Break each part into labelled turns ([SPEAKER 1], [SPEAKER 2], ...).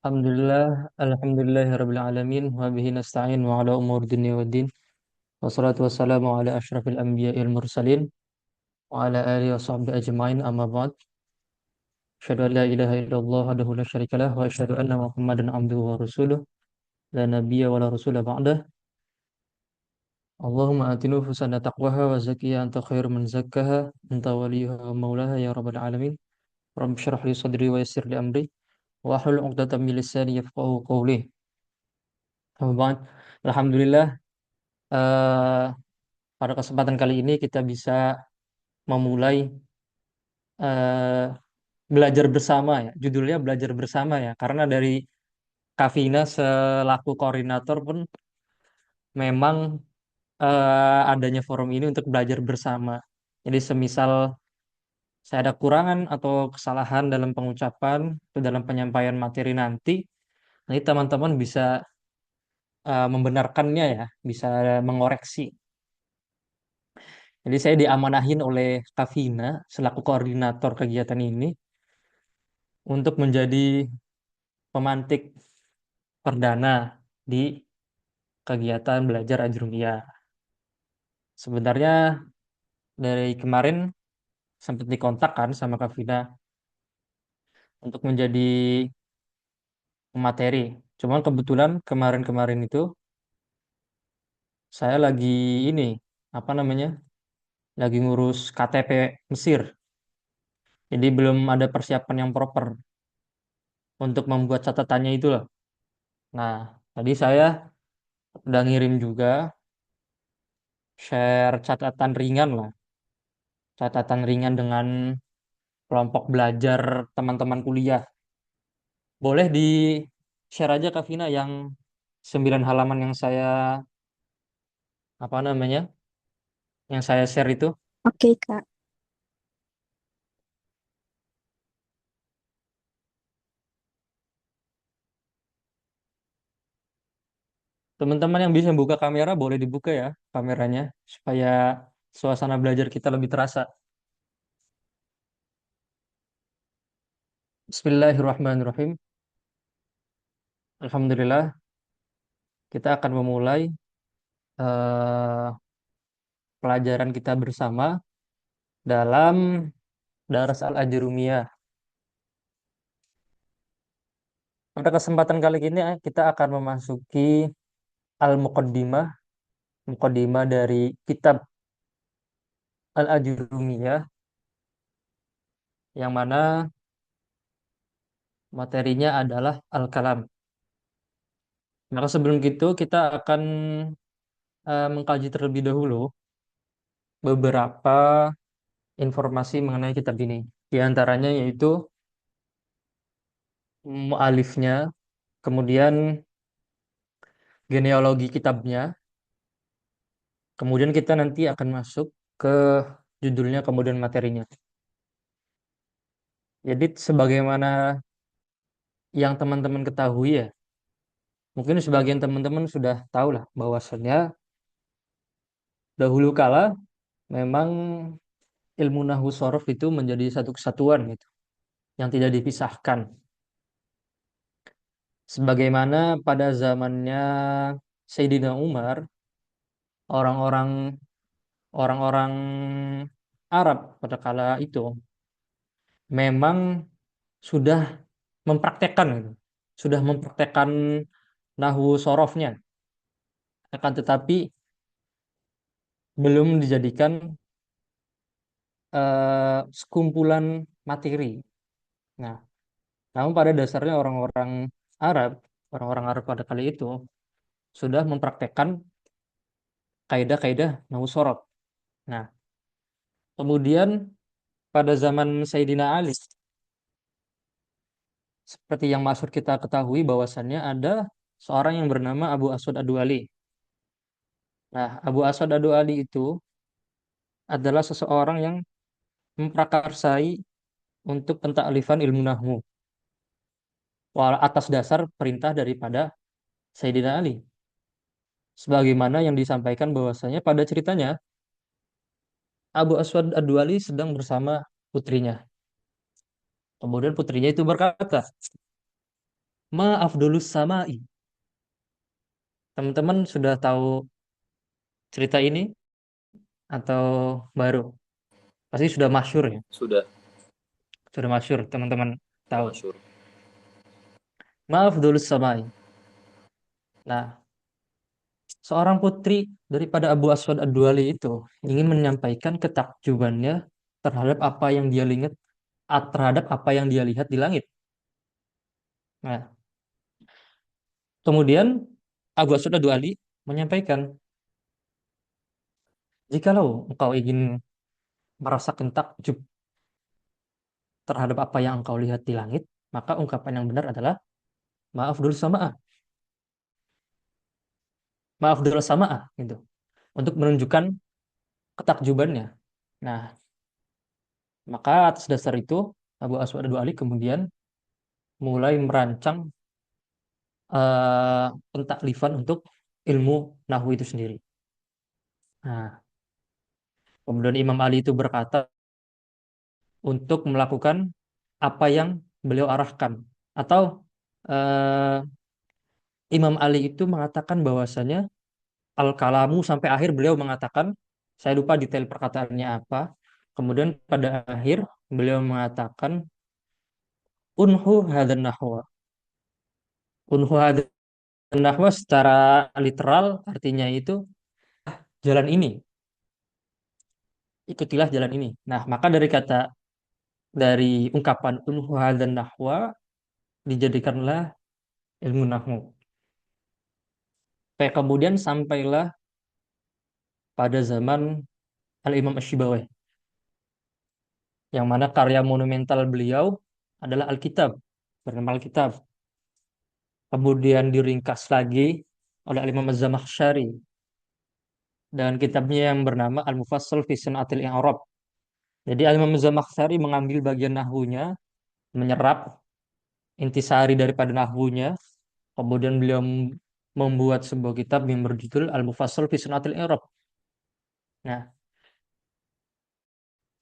[SPEAKER 1] Alhamdulillah, alhamdulillahirabbil alamin wa bihi nasta'in wa ala umur dunya waddin. Wassalatu wassalamu ala asyrafil anbiya'il mursalin wa ala alihi wa sahbihi ajmain amma ba'd. Asyhadu an la ilaha illallah wahdahu la syarikalah wa asyhadu anna Muhammadan abduhu wa rasuluh la nabiyya wa la rasula ba'dah. Allahumma ati nufusana taqwaha wa zakkiha anta khairu man zakkaha anta waliyuha wa maulaha ya rabbal alamin. Rabbi shrah li sadri wa yassir li amri wa ahlul 'uqdatam min lisani yafqahu qawli. Amma ba'd. Alhamdulillah, eh, pada kesempatan kali ini kita bisa memulai eh, belajar bersama ya. Judulnya belajar bersama ya. Karena dari Kavina selaku koordinator pun memang adanya forum ini untuk belajar bersama. Jadi semisal saya ada kurangan atau kesalahan dalam pengucapan atau dalam penyampaian materi nanti teman-teman bisa membenarkannya ya, bisa mengoreksi. Jadi saya diamanahin oleh Kavina selaku koordinator kegiatan ini untuk menjadi pemantik perdana di kegiatan belajar Ajrumiyah. Sebenarnya dari kemarin sempat dikontak kan sama Kak Vina untuk menjadi pemateri. Cuman kebetulan kemarin-kemarin itu saya lagi ini, apa namanya, lagi ngurus KTP Mesir. Jadi belum ada persiapan yang proper untuk membuat catatannya itu loh. Nah, tadi saya udah ngirim juga share catatan ringan lah. Catatan ringan dengan kelompok belajar teman-teman kuliah. Boleh di share aja Kak Vina yang 9 halaman yang saya apa namanya? Yang saya share itu.
[SPEAKER 2] Oke, Kak.
[SPEAKER 1] Teman-teman yang bisa buka kamera boleh dibuka ya kameranya supaya suasana belajar kita lebih terasa. Bismillahirrahmanirrahim. Alhamdulillah, kita akan memulai eh, pelajaran kita bersama dalam Daras Al-Ajrumiyah. Pada kesempatan kali ini kita akan memasuki Al-Muqaddimah, Muqaddimah dari kitab Al-Ajrumiyah yang mana materinya adalah Al-Kalam. Maka sebelum itu kita akan mengkaji terlebih dahulu beberapa informasi mengenai kitab ini. Di antaranya yaitu mualifnya, kemudian genealogi kitabnya, kemudian kita nanti akan masuk ke judulnya, kemudian materinya. Jadi sebagaimana yang teman-teman ketahui ya, mungkin sebagian teman-teman sudah tahu lah bahwasannya dahulu kala memang ilmu nahwu sorof itu menjadi satu kesatuan gitu, yang tidak dipisahkan. Sebagaimana pada zamannya Sayyidina Umar, orang-orang orang-orang Arab pada kala itu memang sudah mempraktekkan gitu. Sudah mempraktekkan nahwu sorofnya, akan tetapi belum dijadikan sekumpulan materi. Nah, namun pada dasarnya orang-orang Arab pada kali itu sudah mempraktekkan kaidah-kaidah nahwu sorof. Nah, kemudian pada zaman Sayyidina Ali, seperti yang masyhur kita ketahui bahwasannya ada seorang yang bernama Abu Aswad Ad-Duali. Nah, Abu Aswad Ad-Duali itu adalah seseorang yang memprakarsai untuk pentaklifan ilmu nahwu atas dasar perintah daripada Sayyidina Ali. Sebagaimana yang disampaikan bahwasanya pada ceritanya Abu Aswad Ad-Duali sedang bersama putrinya. Kemudian putrinya itu berkata, Ma afdolus samai. Teman-teman sudah tahu cerita ini atau baru? Pasti sudah masyhur ya.
[SPEAKER 2] Sudah,
[SPEAKER 1] Sudah masyhur, teman-teman
[SPEAKER 2] sudah
[SPEAKER 1] tahu.
[SPEAKER 2] masyhur.
[SPEAKER 1] Ma afdolus samai. Nah, seorang putri daripada Abu Aswad Ad-Duali itu ingin menyampaikan ketakjubannya terhadap apa yang dia lihat, terhadap apa yang dia lihat di langit. Nah, kemudian Abu Aswad Ad-Duali menyampaikan, jikalau engkau ingin merasakan takjub terhadap apa yang engkau lihat di langit, maka ungkapan yang benar adalah maaf dulu sama maaf dulu sama gitu, untuk menunjukkan ketakjubannya. Nah, maka atas dasar itu Abu Aswad Ad-Duali kemudian mulai merancang pentaklifan untuk ilmu nahwu itu sendiri. Nah, kemudian Imam Ali itu berkata untuk melakukan apa yang beliau arahkan, atau eh, Imam Ali itu mengatakan bahwasanya al-kalamu sampai akhir beliau mengatakan, saya lupa detail perkataannya apa. Kemudian pada akhir beliau mengatakan unhu hadan nahwa. Unhu hadan nahwa secara literal artinya itu jalan ini, ikutilah jalan ini. Nah, maka dari ungkapan unhu hadan nahwa dijadikanlah ilmu nahwu. Kayak kemudian sampailah pada zaman Al-Imam Asy-Syibawayh, yang mana karya monumental beliau adalah Alkitab, bernama Alkitab. Kemudian diringkas lagi oleh Al-Imam Az-Zamakhsyari dan kitabnya yang bernama Al-Mufassal fi Sanatil I'rab. Jadi Al-Imam Az-Zamakhsyari mengambil bagian nahwunya, menyerap intisari daripada nahwunya, kemudian beliau membuat sebuah kitab yang berjudul Al-Mufassal fi Sanatil I'rab. Nah,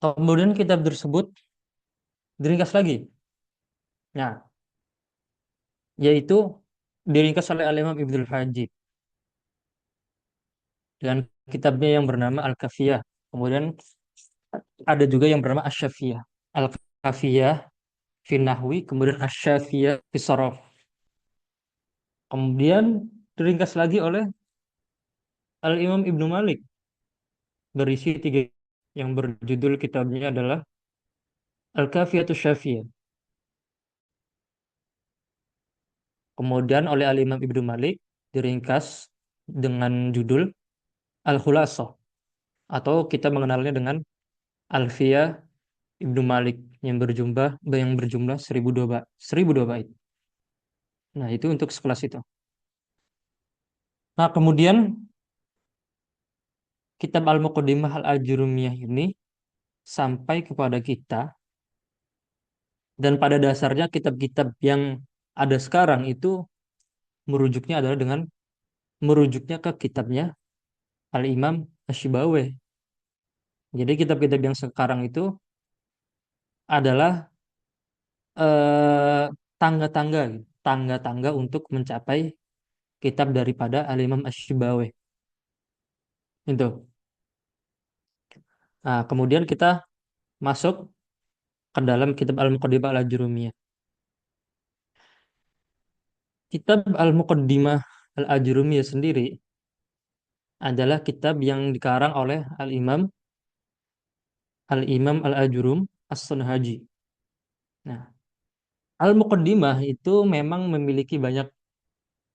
[SPEAKER 1] kemudian kitab tersebut diringkas lagi. Nah, yaitu diringkas oleh Al-Imam Ibnul Hajib dengan kitabnya yang bernama Al-Kafiyah. Kemudian ada juga yang bernama Asy-Syafiyah. Al-Kafiyah fi Nahwi, kemudian Asy-Syafiyah fi Sharaf. Kemudian diringkas lagi oleh Al-Imam Ibnu Malik, berisi tiga, yang berjudul kitabnya adalah Al-Kafiyatus Syafiyah. Kemudian oleh Al-Imam Ibnu Malik diringkas dengan judul Al-Khulasah, atau kita mengenalnya dengan Alfiyah Ibnu Malik, yang berjumlah 1002 bait. Nah, itu untuk sekelas itu. Nah, kemudian kitab Al-Muqaddimah Al-Ajurumiyah ini sampai kepada kita, dan pada dasarnya kitab-kitab yang ada sekarang itu merujuknya adalah dengan merujuknya ke kitabnya Al-Imam Asy-Syibawayh. Jadi kitab-kitab yang sekarang itu adalah eh, tangga-tangga tangga-tangga untuk mencapai kitab daripada Al-Imam Asy-Syibawayh. Itu. Nah, kemudian kita masuk ke dalam kitab Al-Muqaddimah Al-Ajurumiyah. Kitab Al-Muqaddimah Al-Ajurumiyah sendiri adalah kitab yang dikarang oleh Al-Imam Al-Ajurum As-Sunhaji. Nah, Al-Muqaddimah itu memang memiliki banyak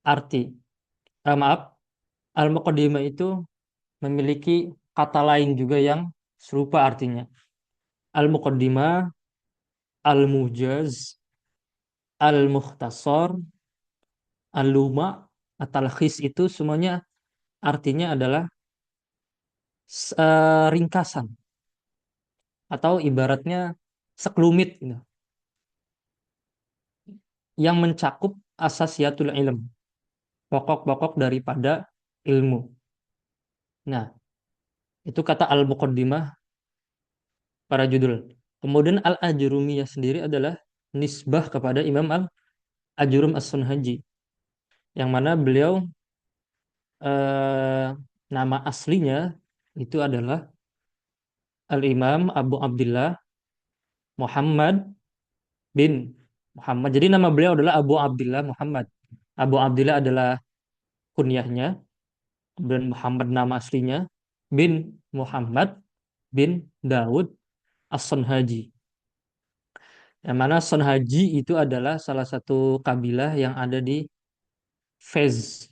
[SPEAKER 1] arti. Maaf, Al-Muqaddimah itu memiliki kata lain juga yang serupa artinya. Al-Muqaddimah, Al-Mujaz, Al-Mukhtasar, Al-Luma, At-Talkhis, itu semuanya artinya adalah ringkasan, atau ibaratnya sekelumit gitu, yang mencakup asasiyatul ilm, pokok-pokok daripada ilmu. Nah, itu kata Al-Muqaddimah para judul. Kemudian Al-Ajurumiyah sendiri adalah nisbah kepada Imam Ajurum As-Sunhaji, yang mana beliau eh, nama aslinya itu adalah Al-Imam Abu Abdullah Muhammad bin Muhammad. Jadi nama beliau adalah Abu Abdullah Muhammad. Abu Abdullah adalah kunyahnya, dan Muhammad nama aslinya, bin Muhammad bin Daud As-Sunhaji. Yang mana Sunhaji itu adalah salah satu kabilah yang ada di Fez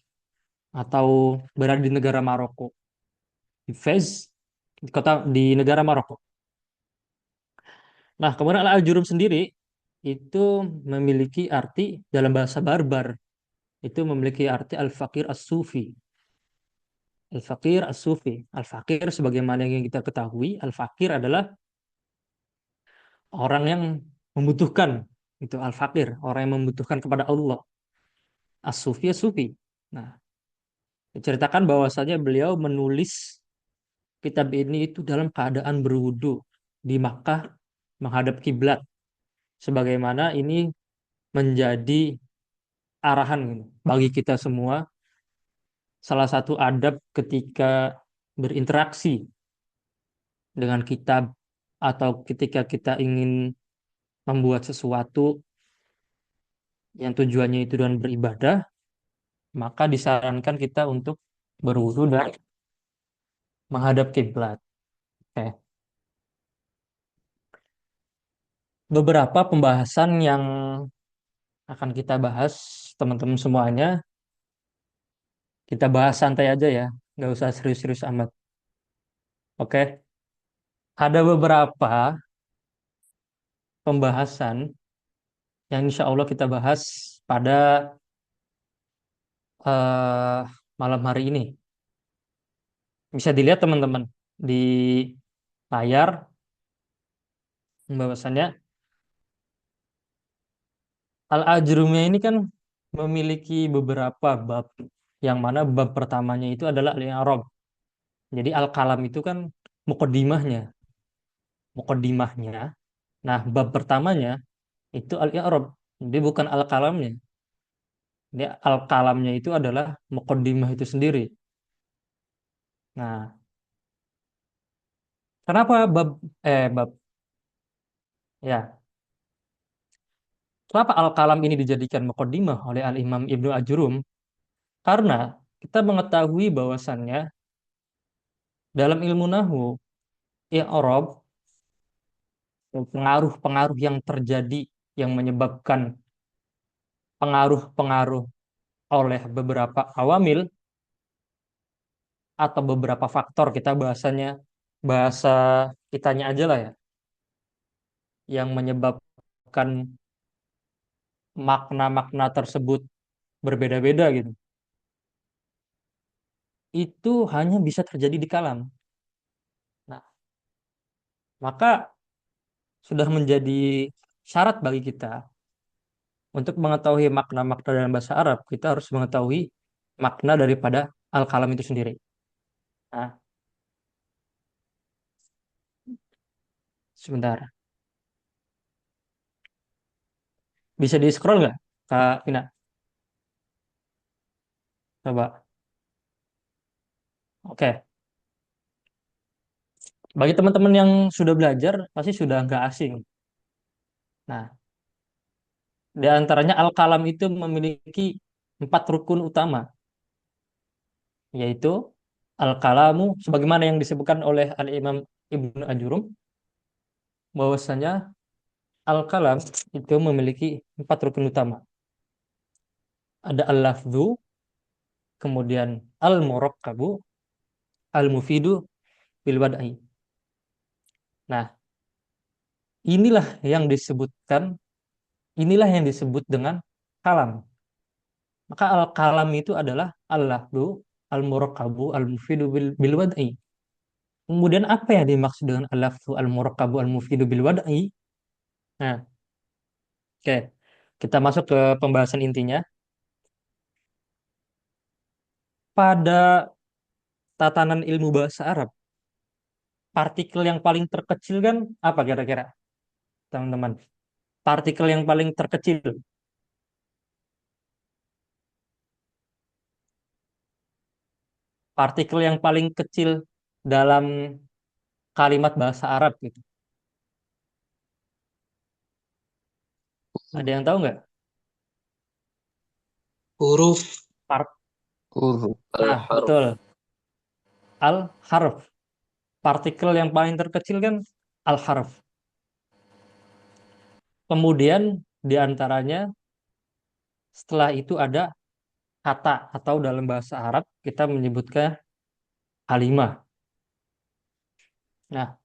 [SPEAKER 1] atau berada di negara Maroko. Di Fez, di kota di negara Maroko. Nah, kemudian Al-Jurum sendiri itu memiliki arti dalam bahasa Barbar. Itu memiliki arti Al-Fakir As-Sufi. Al-Fakir As-Sufi. Al-Fakir sebagaimana yang kita ketahui, Al-Fakir adalah orang yang membutuhkan. Itu Al-Fakir, orang yang membutuhkan kepada Allah. As-Sufi As-Sufi. Nah, diceritakan bahwasanya beliau menulis kitab ini itu dalam keadaan berwudu di Makkah menghadap kiblat. Sebagaimana ini menjadi arahan gitu bagi kita semua, salah satu adab ketika berinteraksi dengan kitab atau ketika kita ingin membuat sesuatu yang tujuannya itu dengan beribadah, maka disarankan kita untuk berwudu dan menghadap kiblat. Oke. Beberapa pembahasan yang akan kita bahas, teman-teman semuanya, kita bahas santai aja ya, nggak usah serius-serius amat. Oke. Ada beberapa pembahasan yang insya Allah kita bahas pada eh, malam hari ini. Bisa dilihat teman-teman di layar bahwasannya Al-Ajrumiyah ini kan memiliki beberapa bab, yang mana bab pertamanya itu adalah al-i'rab. Jadi al-kalam itu kan mukaddimahnya, mukaddimahnya. Nah, bab pertamanya itu al-i'rab. Jadi bukan al-kalamnya. Jadi al-kalamnya itu adalah mukaddimah itu sendiri. Nah, kenapa bab ya, kenapa al-kalam ini dijadikan mukaddimah oleh Al-Imam Ibnu Ajrum? Karena kita mengetahui bahwasannya dalam ilmu nahwu, i'rab, pengaruh-pengaruh yang terjadi yang menyebabkan pengaruh-pengaruh oleh beberapa awamil atau beberapa faktor, kita bahasanya bahasa kitanya aja lah ya, yang menyebabkan makna-makna tersebut berbeda-beda gitu. Itu hanya bisa terjadi di kalam. Nah, maka sudah menjadi syarat bagi kita untuk mengetahui makna-makna dalam bahasa Arab, kita harus mengetahui makna daripada al-kalam itu sendiri. Nah, sebentar. Bisa di-scroll nggak, Kak Vina? Coba. Oke. Bagi teman-teman yang sudah belajar, pasti sudah nggak asing. Nah, di antaranya al-kalam itu memiliki 4 rukun utama, yaitu al-kalamu, sebagaimana yang disebutkan oleh Al-Imam Ibnu Ajurum, bahwasanya al-kalam itu memiliki 4 rukun utama. Ada al-lafzu, kemudian al-murakkabu, al-mufidu, bil wad'i. Nah, inilah yang disebutkan, inilah yang disebut dengan kalam. Maka al-kalam itu adalah al-lafzu, al-murakkabu, al-mufidu bil wad'i. Kemudian apa yang dimaksud dengan al-lafzu, al-murakkabu, al-mufidu bil wad'i? Nah, oke. Kita masuk ke pembahasan intinya. Pada tatanan ilmu bahasa Arab, partikel yang paling terkecil kan apa kira-kira, teman-teman? Partikel yang paling terkecil. partikel yang paling kecil dalam kalimat bahasa Arab gitu. Ada yang tahu nggak?
[SPEAKER 2] Huruf.
[SPEAKER 1] Part
[SPEAKER 2] Huruf
[SPEAKER 1] nah,
[SPEAKER 2] al-harf.
[SPEAKER 1] betul. Al-harf. Partikel yang paling terkecil kan al-harf. Kemudian di antaranya setelah itu ada kata atau dalam bahasa Arab kita menyebutnya kalimah. Nah,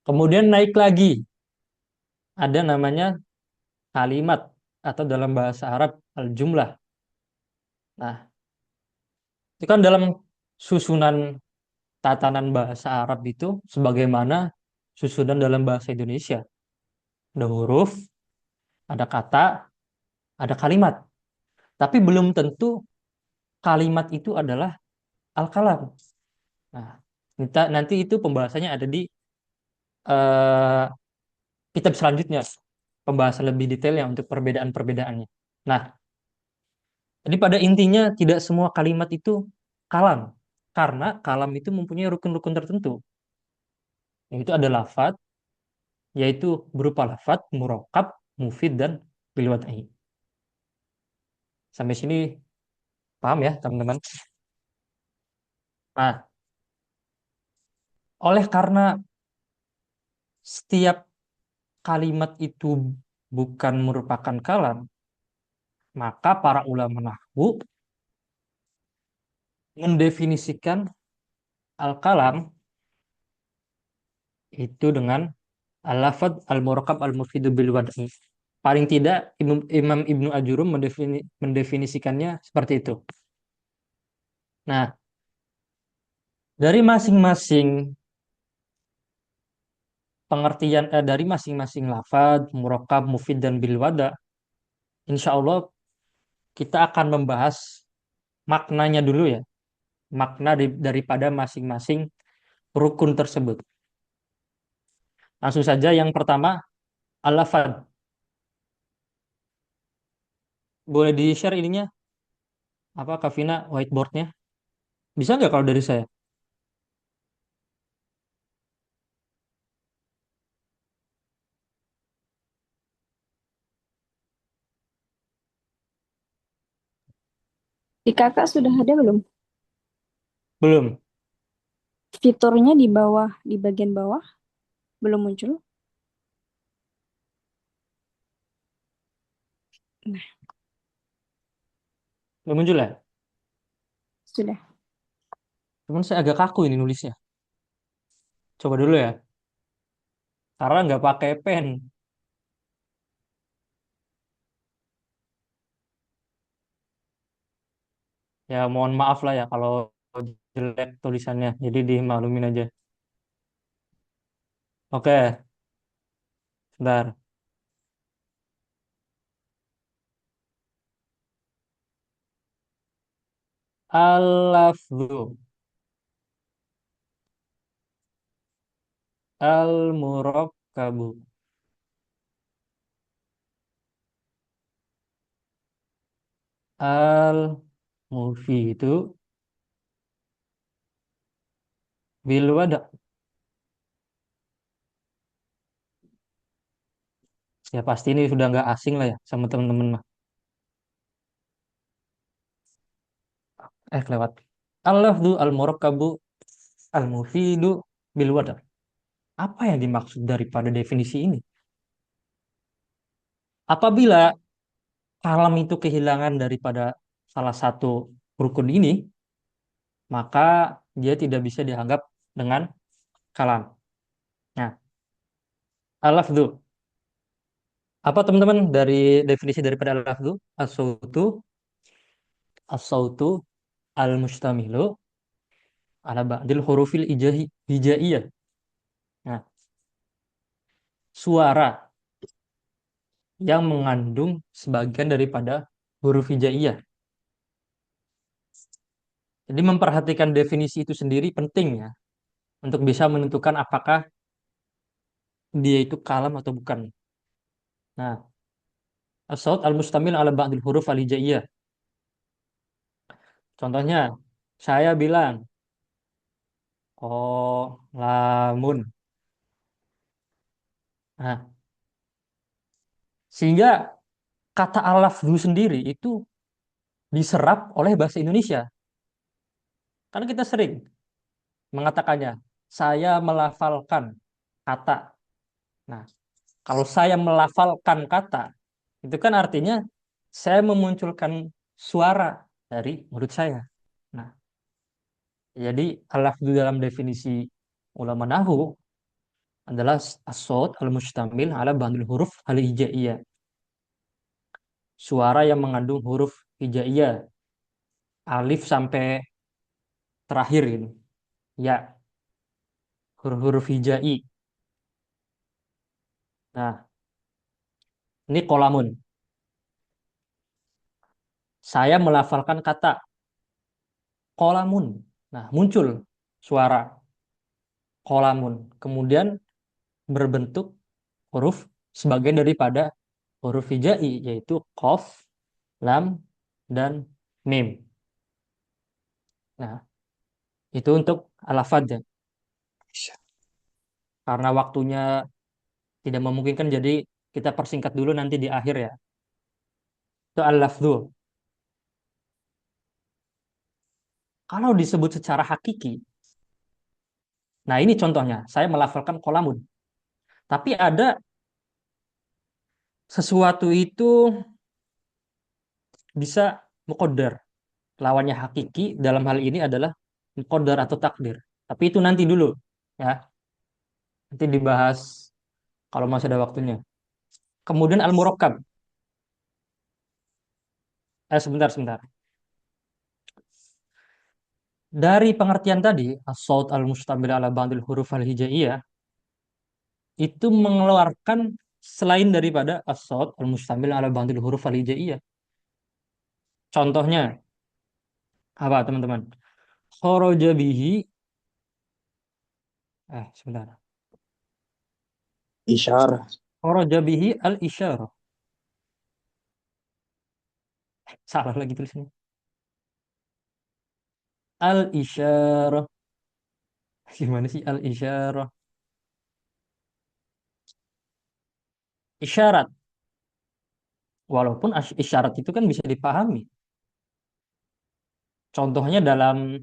[SPEAKER 1] kemudian naik lagi ada namanya kalimat atau dalam bahasa Arab al-jumlah. Nah, itu kan dalam susunan tatanan bahasa Arab itu sebagaimana susunan dalam bahasa Indonesia. Ada huruf, ada kata, ada kalimat. Tapi belum tentu kalimat itu adalah al-kalam. Nah, nanti itu pembahasannya ada di eh, kitab selanjutnya. Pembahasan lebih detailnya untuk perbedaan-perbedaannya. Nah, jadi pada intinya tidak semua kalimat itu kalam. Karena kalam itu mempunyai rukun-rukun tertentu. Yaitu ada lafadz, yaitu berupa lafadz, murakkab, mufid, dan bil wad'i. Sampai sini paham ya, teman-teman? Nah, oleh karena setiap kalimat itu bukan merupakan kalam, maka para ulama nahwu mendefinisikan al-kalam itu dengan al-lafadz al-murakkab al-mufidu bil wad'i. Paling tidak Imam Ibnu Ajurum mendefinisikannya seperti itu. Nah, dari masing-masing pengertian dari masing-masing lafadz, murakkab, mufid, dan bil wada, insya Allah kita akan membahas maknanya dulu ya, makna daripada masing-masing rukun tersebut. Langsung saja yang pertama, al-lafadz. Boleh di-share ininya, apa Kavina, whiteboardnya? Bisa nggak kalau dari saya?
[SPEAKER 3] Di kakak sudah ada belum?
[SPEAKER 1] Belum.
[SPEAKER 3] Fiturnya di bawah, di bagian bawah, belum muncul. Nah,
[SPEAKER 1] Belum muncul ya?
[SPEAKER 3] sudah.
[SPEAKER 1] Cuman saya agak kaku ini nulisnya. Coba dulu ya. Karena nggak pakai pen. Ya mohon maaf lah ya kalau jelek tulisannya. Jadi dimaklumin aja. Oke, sebentar. Al-lafzu. Al-murakkabu. Al-mufidu. Bil wada. Ya pasti ini sudah nggak asing lah ya sama teman-teman mah. Kelewat. Al-lafzu al-murakkabu al-mufidu bil wada. Apa yang dimaksud daripada definisi ini? Apabila kalam itu kehilangan daripada salah satu rukun ini, maka dia tidak bisa dianggap dengan kalam. Nah, al-lafzu. Apa teman-teman dari definisi daripada al-lafzu? As-sautu, as-sautu al-mustamilu ala ba'dil hurufil hijaiyah. Nah, suara yang mengandung sebagian daripada huruf hijaiyah. Jadi memperhatikan definisi itu sendiri penting ya untuk bisa menentukan apakah dia itu kalam atau bukan. Nah, as-saut al-mustamil ala ba'dil huruf al-hijaiyah. Contohnya, saya bilang, Kolamun. Nah, sehingga kata al-lafzu sendiri itu diserap oleh bahasa Indonesia. Karena kita sering mengatakannya, saya melafalkan kata. Nah, kalau saya melafalkan kata, itu kan artinya saya memunculkan suara dari mulut saya. Nah, jadi al-lafzu dalam definisi ulama nahwu adalah as-shaut al-mustamil ala bandul huruf al-hijaiyah. Suara yang mengandung huruf hijaiyah, alif sampai terakhir gitu. Ya, huruf-huruf hijai. Nah, ini kolamun. Saya melafalkan kata kolamun. Nah, muncul suara kolamun. Kemudian berbentuk huruf sebagian daripada huruf hijai, yaitu qaf, lam, dan mim. Nah, itu untuk alafad ya. Karena waktunya tidak memungkinkan, jadi kita persingkat dulu nanti di akhir ya. Itu al-lafdhu. Kalau disebut secara hakiki, nah ini contohnya, saya melafalkan kolamun. Tapi ada sesuatu itu bisa muqaddar. Lawannya hakiki dalam hal ini adalah muqaddar atau takdir. Tapi itu nanti dulu ya. Nanti dibahas kalau masih ada waktunya. Kemudian al-murakkab. Sebentar. Dari pengertian tadi, as-saut al-mustamil ala ba'dil huruf al-hijaiyah itu mengeluarkan selain daripada as-saut al-mustamil ala ba'dil huruf al-hijaiyah. Contohnya apa, teman-teman? Kharaja bihi, sebentar.
[SPEAKER 2] Isyarah.
[SPEAKER 1] Kharaja bihi al-isyarah. Salah lagi tulisannya. Al-isyarah. Gimana sih al-isyarah? Isyarat. Walaupun isyarat itu kan bisa dipahami. Contohnya dalam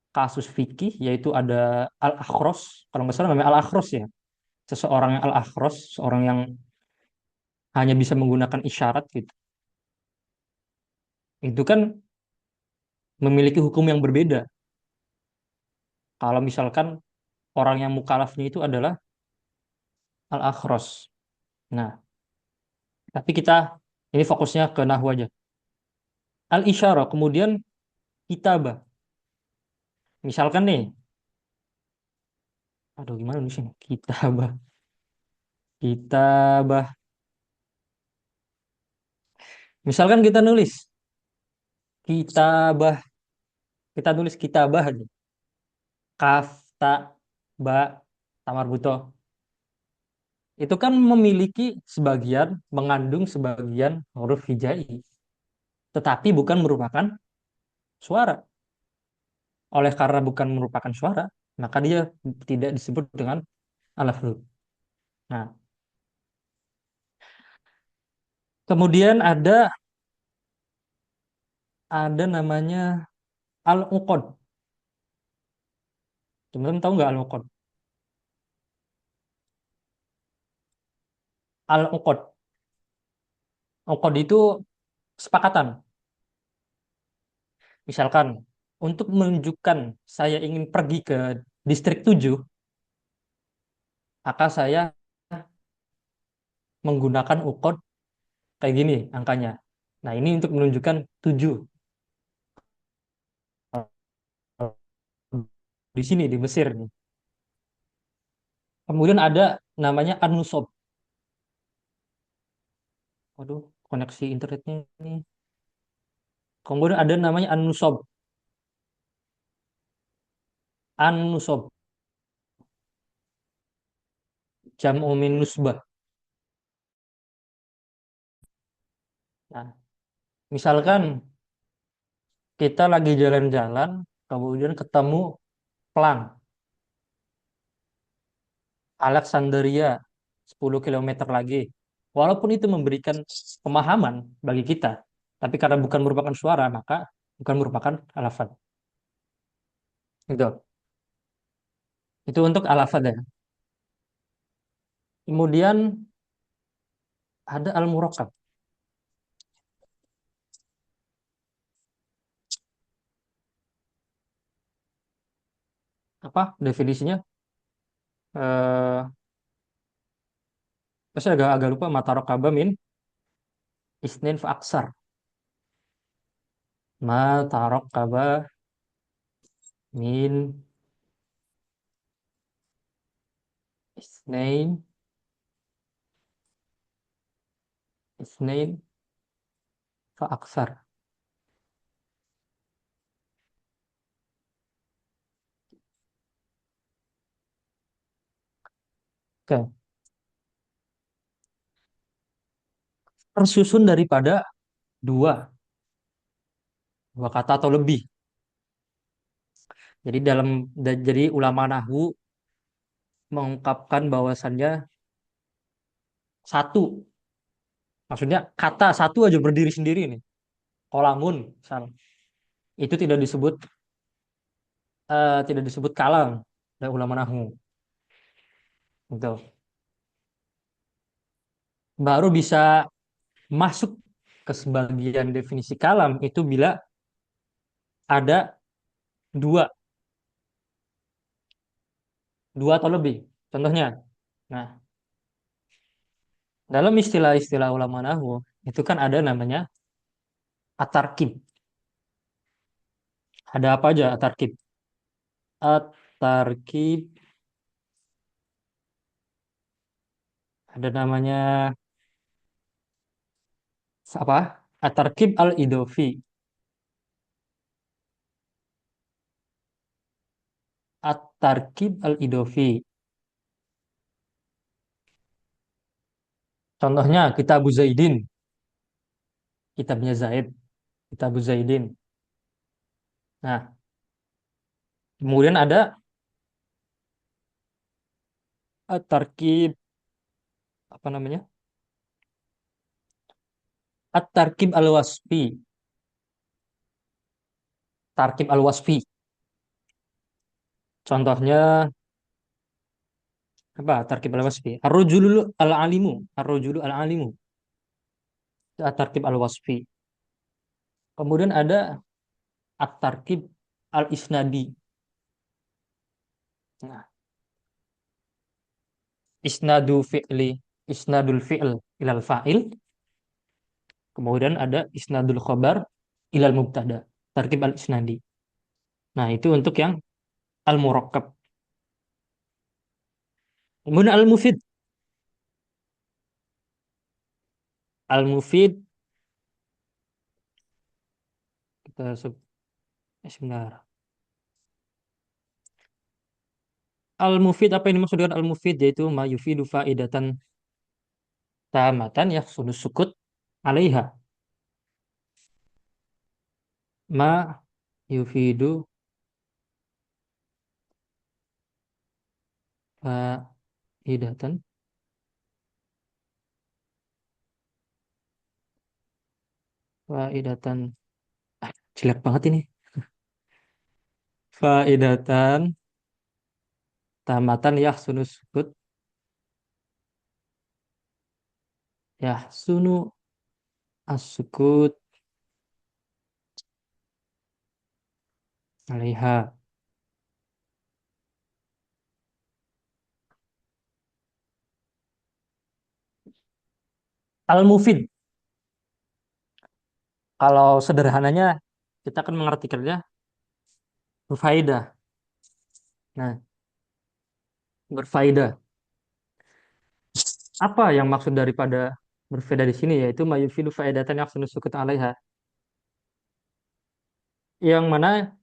[SPEAKER 1] kasus fikih, yaitu ada al-akhros. Kalau nggak salah namanya al-akhros ya. Seseorang yang al-akhros, seorang yang hanya bisa menggunakan isyarat gitu. Itu kan memiliki hukum yang berbeda. Kalau misalkan orang yang mukalafnya itu adalah al-akhros. Nah, tapi kita ini fokusnya ke nahwu aja. Al-isyarah, kemudian kitabah. Misalkan nih, aduh gimana nulisnya? Kitabah. Kitabah. Misalkan kita nulis kitabah, kita nulis kitabah aja. Kaf, ta, ba, tamar buto. Itu kan memiliki sebagian, mengandung sebagian huruf hijai, tetapi bukan merupakan suara. Oleh karena bukan merupakan suara, maka dia tidak disebut dengan alaf huruf. Nah, kemudian ada namanya al-uqad. Teman-teman tahu nggak al-uqad? Al-uqad. Uqad itu kesepakatan. Misalkan, untuk menunjukkan saya ingin pergi ke distrik 7, maka saya menggunakan uqad kayak gini angkanya. Nah, ini untuk menunjukkan 7 di sini di Mesir nih. Kemudian ada namanya an-nusab. Waduh, koneksi internetnya ini. Kemudian ada namanya an-nusab. An-nusab, jam'u min nusbah. Nah, misalkan kita lagi jalan-jalan, kemudian ketemu Pelang, Alexandria 10 kilometer lagi. Walaupun itu memberikan pemahaman bagi kita, tapi karena bukan merupakan suara, maka bukan merupakan alafat. Itu. Itu untuk alafat ya. Kemudian ada al-murakkab. Apa definisinya? Eh, saya agak lupa. Matarokaba min isnin fa aksar. Matarokaba min isnain isnain fa aksar. Oke. Tersusun daripada dua, dua kata atau lebih. Jadi jadi ulama nahwu mengungkapkan bahwasannya satu, maksudnya kata satu aja berdiri sendiri nih. Kolamun, misal. Itu tidak disebut kalam oleh ulama nahwu. Gitu. Baru bisa masuk ke sebagian definisi kalam itu bila ada dua, dua atau lebih. Contohnya, nah, dalam istilah-istilah ulama nahwu itu kan ada namanya at-tarkib. Ada apa aja at-tarkib? At-tarkib ada namanya apa? At-tarkib al-idofi. At-tarkib al-idofi. Contohnya kitab Zaidin, kitabnya Zaid, kitab Zaidin. Nah, kemudian ada at-tarkib apa namanya? At-tarkib al-wasfi. Tarkib al-wasfi. Contohnya apa? Tarkib al-wasfi. Ar-rajulu al-alimu. Ar-rajulu al-alimu. At-tarkib al-wasfi. Kemudian ada at-tarkib al-isnadi. Nah, isnadu fi'li, isnadul fi'l ilal fa'il. Kemudian ada isnadul khobar ilal mubtada. Tarkib al-isnadi. Nah, itu untuk yang al-murakkab. Kemudian al-mufid. Al-mufid kita sebentar. Al-mufid apa yang dimaksud dengan al-mufid yaitu ma yufidu faidatan tamatan yahsunu sukut alaiha. Ma yufidu faidatan faidatan jelek banget ini. Faidatan tamatan yahsunu sukut yahsunu as-sukut alaiha. Al-mufid kalau sederhananya kita akan mengartikannya berfaedah. Nah, berfaedah. Apa yang maksud daripada berfaedah di sini yaitu mayufidu faedatan yang sukut alaiha. Yang mana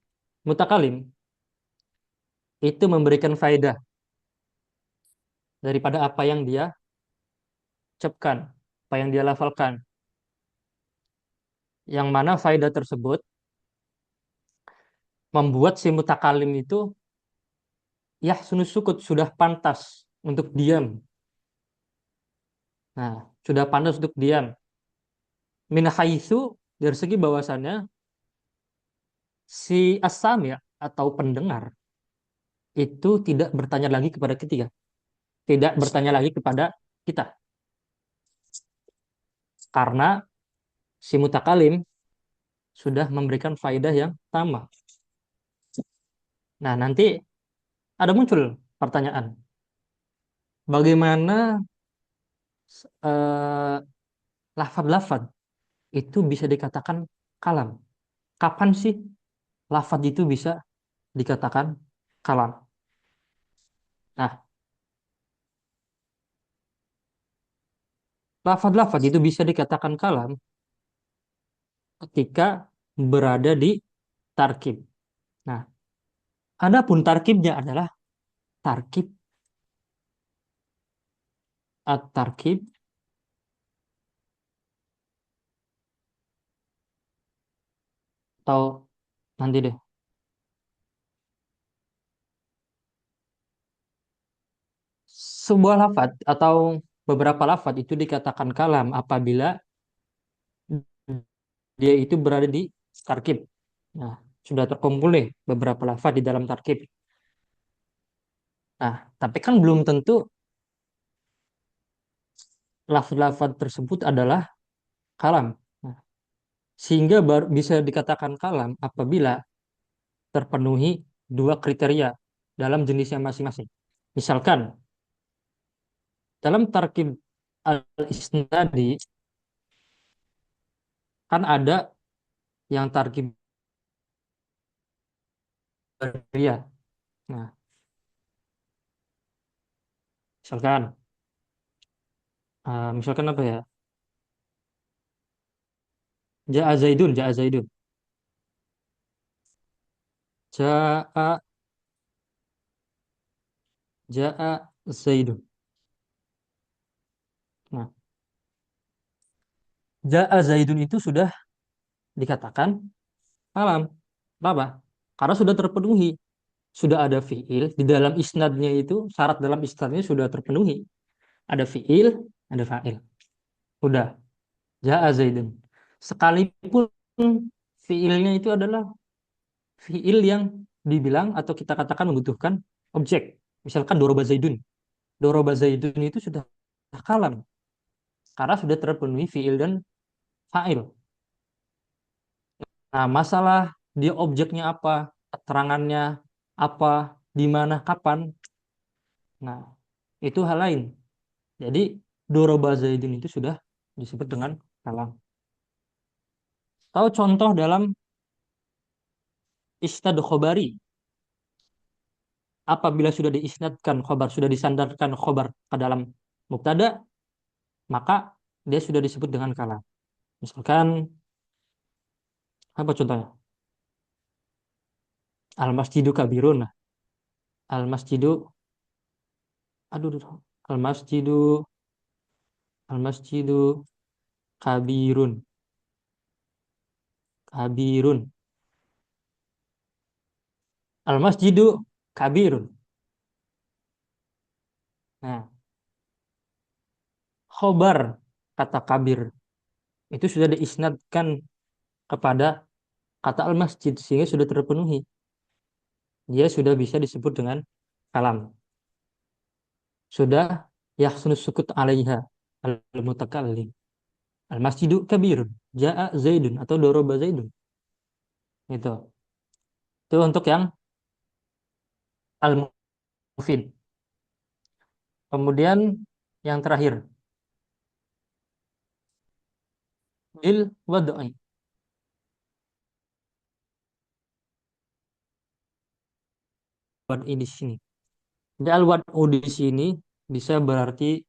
[SPEAKER 1] mutakalim itu memberikan faedah daripada apa yang dia ucapkan, apa yang dia lafalkan. Yang mana faedah tersebut membuat si mutakalim itu yahsunu sukut, sudah pantas untuk diam. Nah, sudah pantas untuk diam. Min haitsu, dari segi bahwasannya si asam ya atau pendengar itu tidak bertanya lagi kepada ketiga, tidak bertanya lagi kepada kita, karena si mutakalim sudah memberikan faedah yang sama. Nah, nanti ada muncul pertanyaan, bagaimana eh, lafad-lafad itu bisa dikatakan kalam? Kapan sih lafad itu bisa dikatakan kalam? Nah, lafad-lafad itu bisa dikatakan kalam ketika berada di tarkib. Nah, adapun tarkibnya adalah tarkib at-tarkib atau nanti deh, sebuah lafad atau beberapa lafad itu dikatakan kalam apabila dia itu berada di tarkib. Nah, sudah terkumpul nih beberapa lafad di dalam tarkib. Nah, tapi kan belum tentu lafad-lafad tersebut adalah kalam. Nah, sehingga baru bisa dikatakan kalam apabila terpenuhi dua kriteria dalam jenisnya masing-masing. Misalkan dalam tarkib al-isnadi kan ada yang tarkib kriteria. Nah, misalkan misalkan apa ya? Ja'a Zaidun, Ja'a Zaidun. Ja'a Ja'a Zaidun. Nah, Ja'a Zaidun itu sudah dikatakan kalam. Kenapa? Karena sudah terpenuhi. Sudah ada fiil di dalam isnadnya itu, syarat dalam isnadnya sudah terpenuhi. Ada fiil, ada fa'il. Udah, ja'a Zaidun. Sekalipun fiilnya itu adalah fiil yang dibilang atau kita katakan membutuhkan objek. Misalkan doroba Zaidun. Doroba Zaidun itu sudah kalam karena sudah terpenuhi fiil dan fa'il. Nah, masalah dia objeknya apa, keterangannya apa, di mana, kapan. Nah, itu hal lain. Jadi, doroba Zaidun itu sudah disebut dengan kalam. Tahu contoh dalam isnad khobari, apabila sudah diisnadkan khobar, sudah disandarkan khobar ke dalam mubtada, maka dia sudah disebut dengan kalam. Misalkan, apa contohnya? Al-masjidu kabirun. Nah, Al-masjidu, aduh, aduh. Al-masjidu, Al-masjidu kabirun, kabirun. Al-masjidu kabirun. Nah, khobar kata kabir itu sudah diisnadkan kepada kata al-masjid sehingga sudah terpenuhi. Dia sudah bisa disebut dengan kalam. Sudah yahsunu sukut alaiha al-mutakallim. Al-masjidu kabirun. Ja'a Zaidun atau doroba Zaidun. Itu. Itu untuk yang al-mufid. Kemudian yang terakhir, bil wad'i. Wad'i di sini. Jadi al-wad'u di sini bisa berarti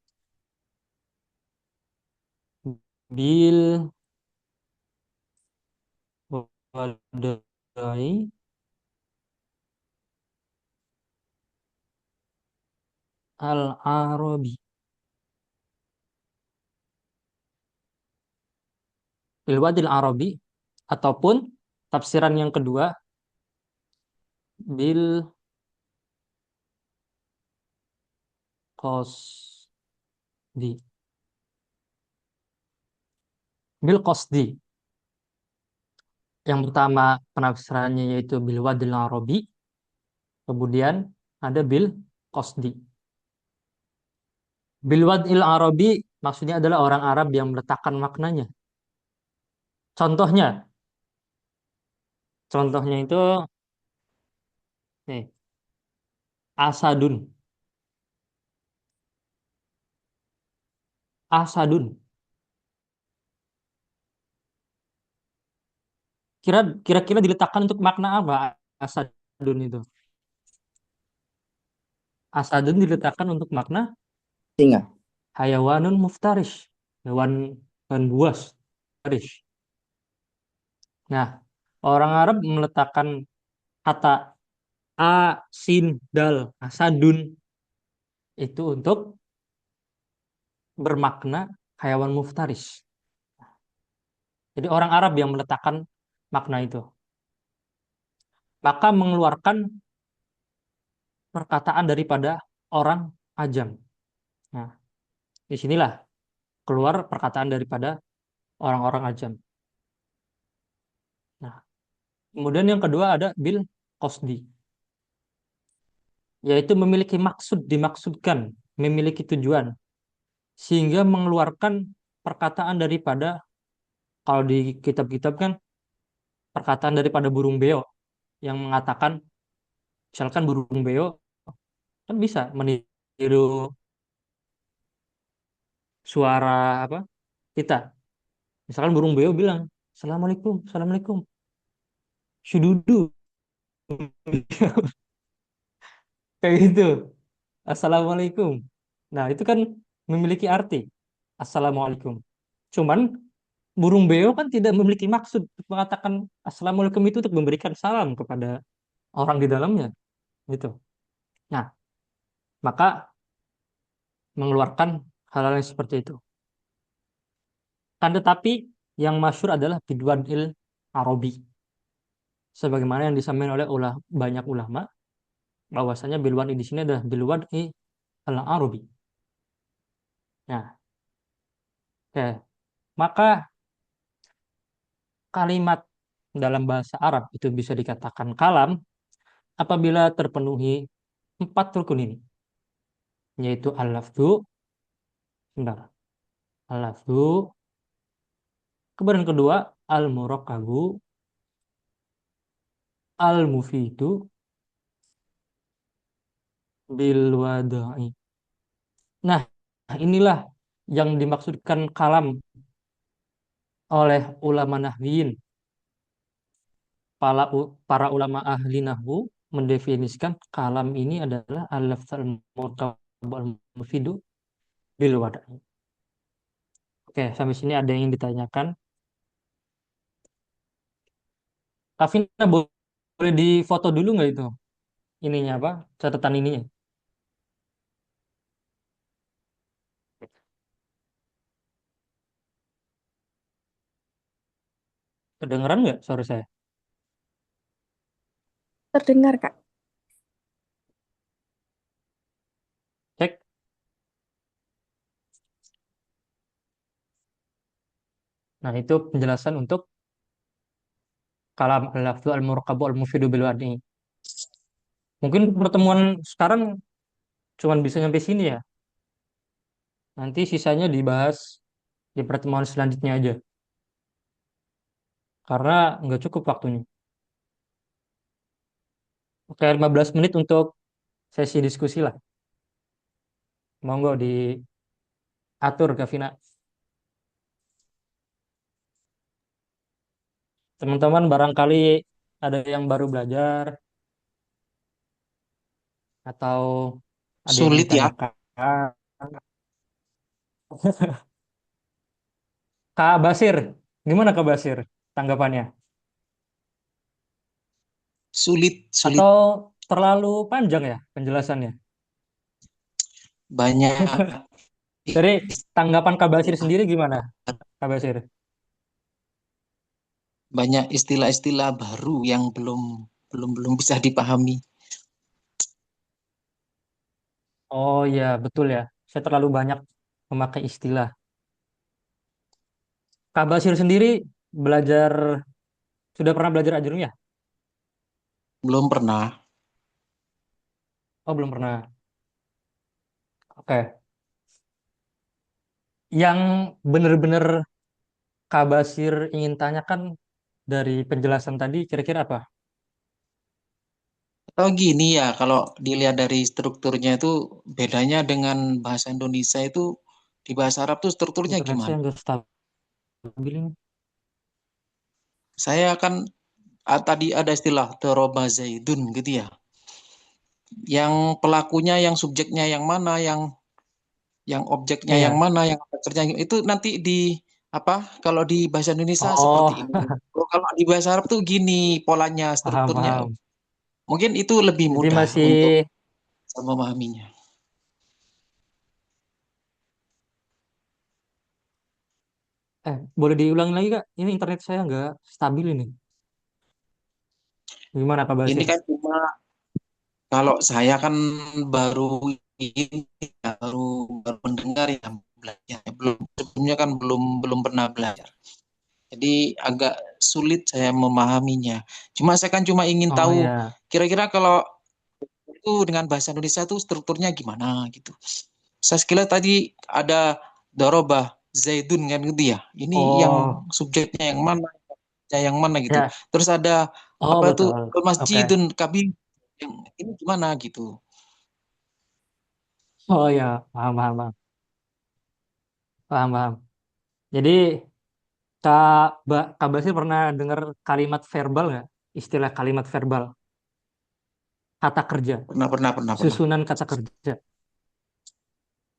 [SPEAKER 1] bil wad'i al-arabi. Bil wad'il arabi ataupun tafsiran yang kedua bil qasdi. Bil qasdi. Yang pertama penafsirannya yaitu bil wadil arabi, kemudian ada bil qasdi. Bil wadil arabi maksudnya adalah orang Arab yang meletakkan maknanya. Contohnya, contohnya itu nih, asadun, asadun. Kira-kira diletakkan untuk makna apa asadun itu? Asadun diletakkan untuk makna
[SPEAKER 2] Singa.
[SPEAKER 1] hayawanun muftarish, hewan buas, muftarish. Nah, orang Arab meletakkan kata sin dal asadun itu untuk bermakna hayawan muftarish. Jadi orang Arab yang meletakkan makna itu. Maka mengeluarkan perkataan daripada orang ajam. Nah, disinilah keluar perkataan daripada orang-orang ajam. Nah, kemudian yang kedua ada bil qasdi, yaitu memiliki maksud, dimaksudkan, memiliki tujuan, sehingga mengeluarkan perkataan daripada, kalau di kitab-kitab kan, perkataan daripada burung beo yang mengatakan, misalkan burung beo kan bisa meniru suara apa kita. Misalkan burung beo bilang, Assalamualaikum, Assalamualaikum, syududu, kayak gitu. Assalamualaikum. Nah, itu kan memiliki arti. Assalamualaikum. Cuman burung beo kan tidak memiliki maksud untuk mengatakan Assalamualaikum itu untuk memberikan salam kepada orang di dalamnya. Gitu. Nah, maka mengeluarkan hal-hal yang seperti itu. Kan tetapi yang masyhur adalah bidwan il Arabi. Sebagaimana yang disampaikan oleh banyak ulama, bahwasanya bilwan di sini adalah bilwan al Arabi. Nah, oke. Maka kalimat dalam bahasa Arab itu bisa dikatakan kalam apabila terpenuhi empat rukun ini, yaitu al-lafzu, sebentar, al-lafzu, kemudian kedua al-murakkabu, al-mufidu, bil wada'i. Nah, inilah yang dimaksudkan kalam oleh ulama nahwiyin. Para ulama ahli nahwu mendefinisikan kalam ini adalah al-lafzu al-murakkabu al-mufidu bil wada'i. Oke, sampai sini ada yang ditanyakan. Kavina boleh difoto dulu nggak itu? Ininya apa? Catatan ininya. Kedengeran nggak suara saya?
[SPEAKER 3] Terdengar, Kak.
[SPEAKER 1] Cek. Nah, itu penjelasan untuk kalam al-lafzu al-murakabu al-mufidu bil wadi. Mungkin pertemuan sekarang cuma bisa sampai sini ya. Nanti sisanya dibahas di pertemuan selanjutnya aja. Karena nggak cukup waktunya. Oke, 15 menit untuk sesi diskusi lah. Monggo diatur, Kavina. Teman-teman barangkali ada yang baru belajar atau ada yang
[SPEAKER 2] Sulit ya.
[SPEAKER 1] ditanyakan. Kak Basir, gimana Kak Basir tanggapannya?
[SPEAKER 2] Sulit, sulit.
[SPEAKER 1] Atau terlalu panjang ya penjelasannya?
[SPEAKER 2] Banyak
[SPEAKER 1] Jadi tanggapan Kak Basir
[SPEAKER 2] istilah,
[SPEAKER 1] sendiri gimana, Kak Basir?
[SPEAKER 2] banyak istilah-istilah baru yang belum belum belum bisa dipahami.
[SPEAKER 1] Oh ya, betul ya. Saya terlalu banyak memakai istilah. Kak Basir sendiri belajar, sudah pernah belajar ajrun ya?
[SPEAKER 2] Belum pernah.
[SPEAKER 1] Oh, belum pernah. Oke. Yang benar-benar Kak Basir ingin tanyakan dari penjelasan tadi kira-kira apa?
[SPEAKER 2] Atau gini ya, kalau dilihat dari strukturnya itu bedanya dengan bahasa Indonesia itu di bahasa Arab tuh strukturnya
[SPEAKER 1] Internet saya
[SPEAKER 2] gimana?
[SPEAKER 1] nggak stabil ini.
[SPEAKER 2] Saya kan tadi ada istilah doroba zaidun gitu ya. Yang pelakunya, yang subjeknya yang mana, yang objeknya yang
[SPEAKER 1] Iya.
[SPEAKER 2] mana, yang aktornya itu nanti di apa? Kalau di bahasa Indonesia seperti
[SPEAKER 1] Oh,
[SPEAKER 2] ini. Kalau di bahasa Arab tuh gini polanya,
[SPEAKER 1] paham,
[SPEAKER 2] strukturnya.
[SPEAKER 1] paham.
[SPEAKER 2] Mungkin itu lebih
[SPEAKER 1] Jadi
[SPEAKER 2] mudah
[SPEAKER 1] masih,
[SPEAKER 2] untuk memahaminya.
[SPEAKER 1] boleh diulangi lagi Kak? Ini internet saya nggak stabil ini. Gimana Kak
[SPEAKER 2] Ini
[SPEAKER 1] Basir?
[SPEAKER 2] kan cuma kalau saya kan baru ini ya, baru mendengar ya belajar. Belum sebelumnya kan belum pernah belajar. Jadi agak sulit saya memahaminya. Saya kan cuma ingin
[SPEAKER 1] Oh
[SPEAKER 2] tahu
[SPEAKER 1] ya,
[SPEAKER 2] kira-kira kalau itu dengan bahasa Indonesia tuh strukturnya gimana gitu. Saya sekira tadi ada dorobah zaidun kan gitu ya. Ini yang
[SPEAKER 1] oh
[SPEAKER 2] subjeknya yang mana gitu.
[SPEAKER 1] ya,
[SPEAKER 2] Terus ada
[SPEAKER 1] oh
[SPEAKER 2] apa tuh
[SPEAKER 1] betul. Oke.
[SPEAKER 2] masjidun kabi yang ini gimana gitu.
[SPEAKER 1] Oh ya, paham, paham, paham, paham, paham. Jadi Kak Basir pernah dengar kalimat verbal nggak? Istilah kalimat verbal, kata kerja,
[SPEAKER 2] Pernah.
[SPEAKER 1] susunan kata kerja.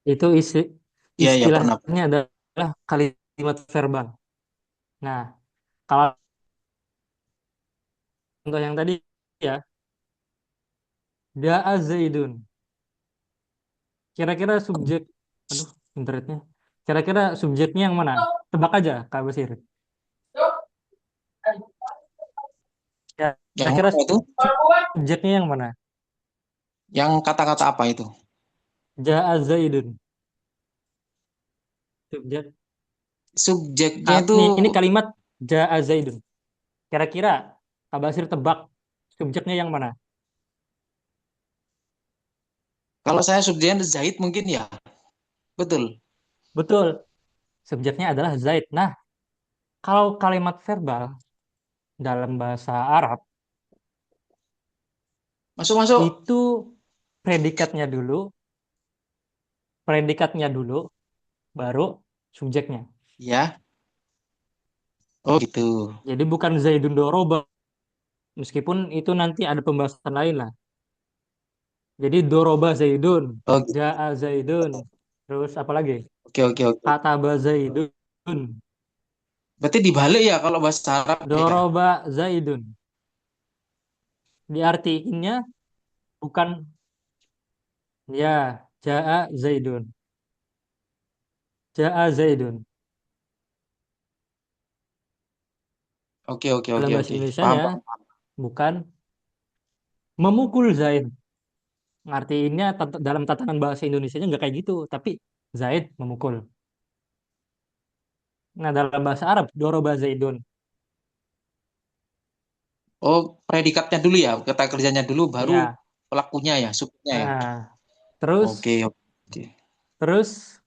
[SPEAKER 1] Itu
[SPEAKER 2] Iya ya pernah.
[SPEAKER 1] istilahnya adalah kalimat verbal. Nah, kalau contoh yang tadi ya, da'a Zaidun. Kira-kira subjek, aduh, internetnya. Kira-kira subjeknya yang mana? Tebak aja, Kak Basir. Ya,
[SPEAKER 2] Yang
[SPEAKER 1] kira-kira
[SPEAKER 2] mana itu?
[SPEAKER 1] subjeknya yang mana?
[SPEAKER 2] Yang kata-kata apa itu?
[SPEAKER 1] Ja'a Zaidun. Subjek.
[SPEAKER 2] Subjeknya itu
[SPEAKER 1] Ini kalimat Ja'a Zaidun. Kira-kira Kak Basir tebak subjeknya yang mana?
[SPEAKER 2] kalau saya subjeknya Zaid mungkin ya. Betul.
[SPEAKER 1] Betul, subjeknya adalah Zaid. Nah, kalau kalimat verbal dalam bahasa Arab
[SPEAKER 2] Masuk-masuk.
[SPEAKER 1] itu predikatnya dulu, predikatnya dulu, baru subjeknya.
[SPEAKER 2] Ya. Oh gitu.
[SPEAKER 1] Jadi bukan Zaidun doroba, meskipun itu nanti ada pembahasan lain lah. Jadi doroba Zaidun,
[SPEAKER 2] Oh gitu.
[SPEAKER 1] ja'a Zaidun, terus apa lagi?
[SPEAKER 2] Oke.
[SPEAKER 1] Kataba Zaidun,
[SPEAKER 2] Berarti dibalik ya kalau bahasa Arab ya.
[SPEAKER 1] doroba Zaidun. Diartiinnya bukan ya ja'a Zaidun, ja'a Zaidun. Dalam bahasa
[SPEAKER 2] Oke.
[SPEAKER 1] Indonesianya
[SPEAKER 2] Paham.
[SPEAKER 1] bukan memukul Zaid. Ngartiinnya dalam tatanan bahasa Indonesianya nggak kayak gitu, tapi Zaid memukul. Nah, dalam bahasa Arab, doroba Zaidun.
[SPEAKER 2] Oh, predikatnya dulu ya, kata kerjanya dulu baru
[SPEAKER 1] Ya,
[SPEAKER 2] pelakunya ya, subjeknya ya.
[SPEAKER 1] nah, terus
[SPEAKER 2] Oke.
[SPEAKER 1] terus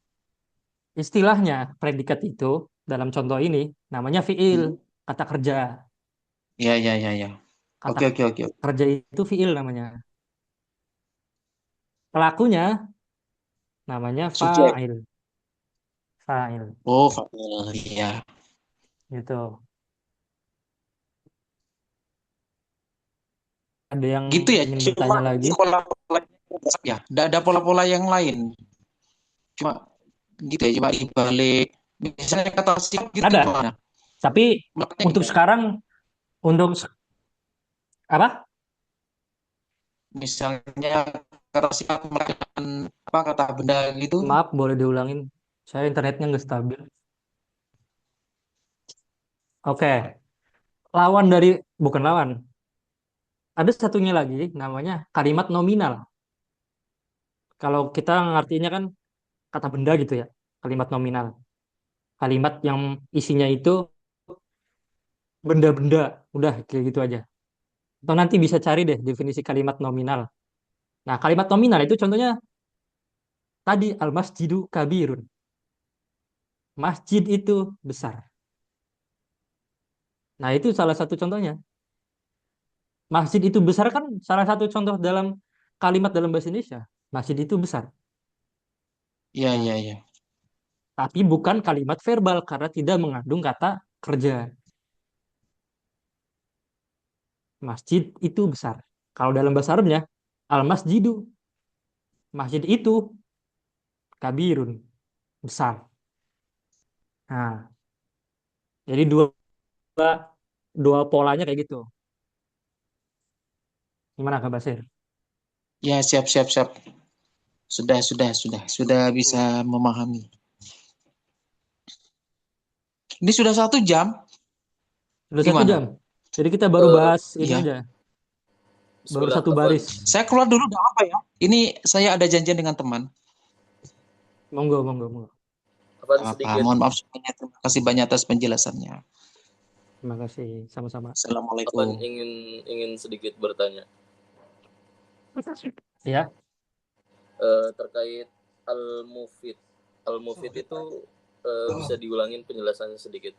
[SPEAKER 1] istilahnya predikat itu dalam contoh ini namanya fiil,
[SPEAKER 2] Hmm.
[SPEAKER 1] kata kerja.
[SPEAKER 2] Ya.
[SPEAKER 1] Kata
[SPEAKER 2] Oke.
[SPEAKER 1] kerja itu fiil namanya. Pelakunya namanya
[SPEAKER 2] Subjek.
[SPEAKER 1] fa'il, fa'il.
[SPEAKER 2] Oh, fa'il. Ya.
[SPEAKER 1] Gitu. Ada yang
[SPEAKER 2] Gitu ya.
[SPEAKER 1] ingin
[SPEAKER 2] Cuma
[SPEAKER 1] bertanya lagi?
[SPEAKER 2] pola-pola ya. Tidak ada pola-pola yang lain. Cuma gitu ya, cuma dibalik misalnya kata sikap gitu
[SPEAKER 1] Ada,
[SPEAKER 2] gimana?
[SPEAKER 1] tapi
[SPEAKER 2] Makanya
[SPEAKER 1] untuk
[SPEAKER 2] gimana?
[SPEAKER 1] sekarang untuk apa?
[SPEAKER 2] Misalnya kata sikap melakukan apa kata benda gitu.
[SPEAKER 1] Maaf, boleh diulangin. Saya internetnya nggak stabil. Oke, lawan dari bukan lawan. Ada satunya lagi namanya kalimat nominal. Kalau kita ngartinya kan kata benda gitu ya, kalimat nominal. Kalimat yang isinya itu benda-benda, udah kayak gitu aja. Atau nanti bisa cari deh definisi kalimat nominal. Nah, kalimat nominal itu contohnya tadi al-masjidu kabirun. Masjid itu besar. Nah, itu salah satu contohnya. Masjid itu besar kan salah satu contoh dalam kalimat dalam bahasa Indonesia. Masjid itu besar.
[SPEAKER 2] Iya,
[SPEAKER 1] Nah,
[SPEAKER 2] iya, iya.
[SPEAKER 1] tapi bukan kalimat verbal karena tidak mengandung kata kerja. Masjid itu besar. Kalau dalam bahasa Arabnya, al-masjidu, masjid itu kabirun, besar. Nah, jadi dua dua polanya kayak gitu. Gimana Kak Basir?
[SPEAKER 2] Ya, siap, siap, siap. Sudah bisa memahami. Ini sudah 1 jam.
[SPEAKER 1] Udah 1 jam.
[SPEAKER 2] Gimana?
[SPEAKER 1] Jadi kita baru
[SPEAKER 4] Eh,
[SPEAKER 1] bahas ini
[SPEAKER 2] Iya.
[SPEAKER 1] aja, baru
[SPEAKER 4] Bismillah,
[SPEAKER 1] satu
[SPEAKER 4] Afwan.
[SPEAKER 1] baris.
[SPEAKER 2] Saya keluar dulu, nggak apa ya? Ini saya ada janjian dengan teman.
[SPEAKER 1] Monggo, monggo, monggo.
[SPEAKER 4] Afwan
[SPEAKER 2] Apa?
[SPEAKER 4] sedikit.
[SPEAKER 2] Mohon maaf semuanya. Terima kasih banyak atas penjelasannya.
[SPEAKER 1] Terima kasih, sama-sama.
[SPEAKER 4] Afwan
[SPEAKER 2] Assalamualaikum.
[SPEAKER 4] ingin sedikit bertanya.
[SPEAKER 1] Ya,
[SPEAKER 4] Terkait al-mufid. Al-mufid itu bisa diulangin penjelasannya sedikit.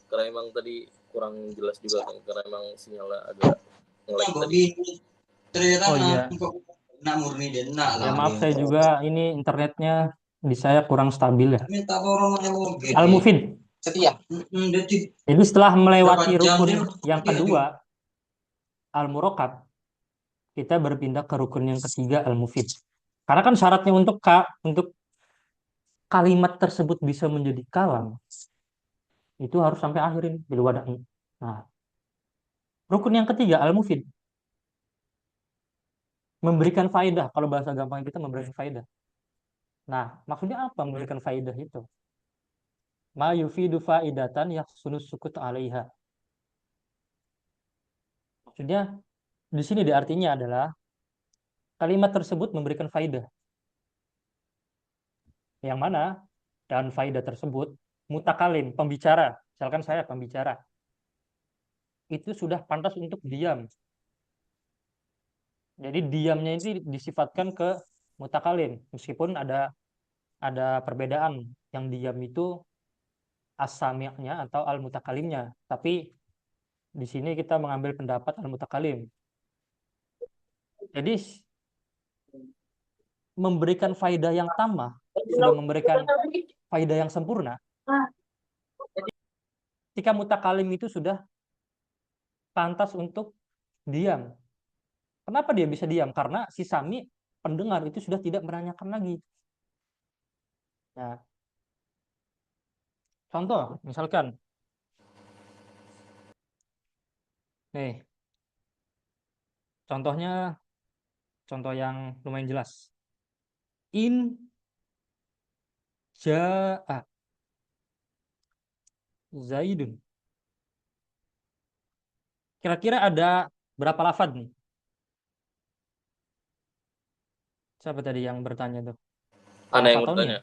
[SPEAKER 4] Karena emang tadi kurang jelas juga kan. Karena emang sinyalnya agak nge-lag tadi.
[SPEAKER 1] oh iya. Ya maaf saya juga ini internetnya di saya kurang stabil ya. Al-Mufid.
[SPEAKER 2] Setia.
[SPEAKER 1] Jadi setelah melewati rukun yang kedua, Al-Murokab, kita berpindah ke rukun yang ketiga, Al-Mufid. Karena kan syaratnya untuk kalimat tersebut bisa menjadi kalam, itu harus sampai akhir ini, bil wada'i. Nah, rukun yang ketiga, Al-Mufid, memberikan faedah. Kalau bahasa gampang kita memberikan faedah. Nah, maksudnya apa memberikan faedah itu? Ma yufidu faidatan yahsunus sukut alaiha. Maksudnya di sini di artinya adalah kalimat tersebut memberikan faedah. Yang mana dan faedah tersebut mutakalim, pembicara. Misalkan saya pembicara. Itu sudah pantas untuk diam. Jadi diamnya ini disifatkan ke mutakalim meskipun ada perbedaan yang diam itu as-sami'nya atau al-mutakalimnya. Tapi di sini kita mengambil pendapat al-mutakalim. Jadi memberikan faidah yang tamah, sudah memberikan faidah yang sempurna. Ketika mutakalim itu sudah pantas untuk diam. Kenapa dia bisa diam? Karena si sami pendengar itu sudah tidak menanyakan lagi. Nah, contoh, misalkan, nih, contohnya, contoh yang lumayan jelas. In ja'a Zaidun. Kira-kira ada berapa lafad nih? Siapa tadi yang bertanya tuh?
[SPEAKER 4] Ana yang
[SPEAKER 1] Alfa tahun ya?
[SPEAKER 4] bertanya.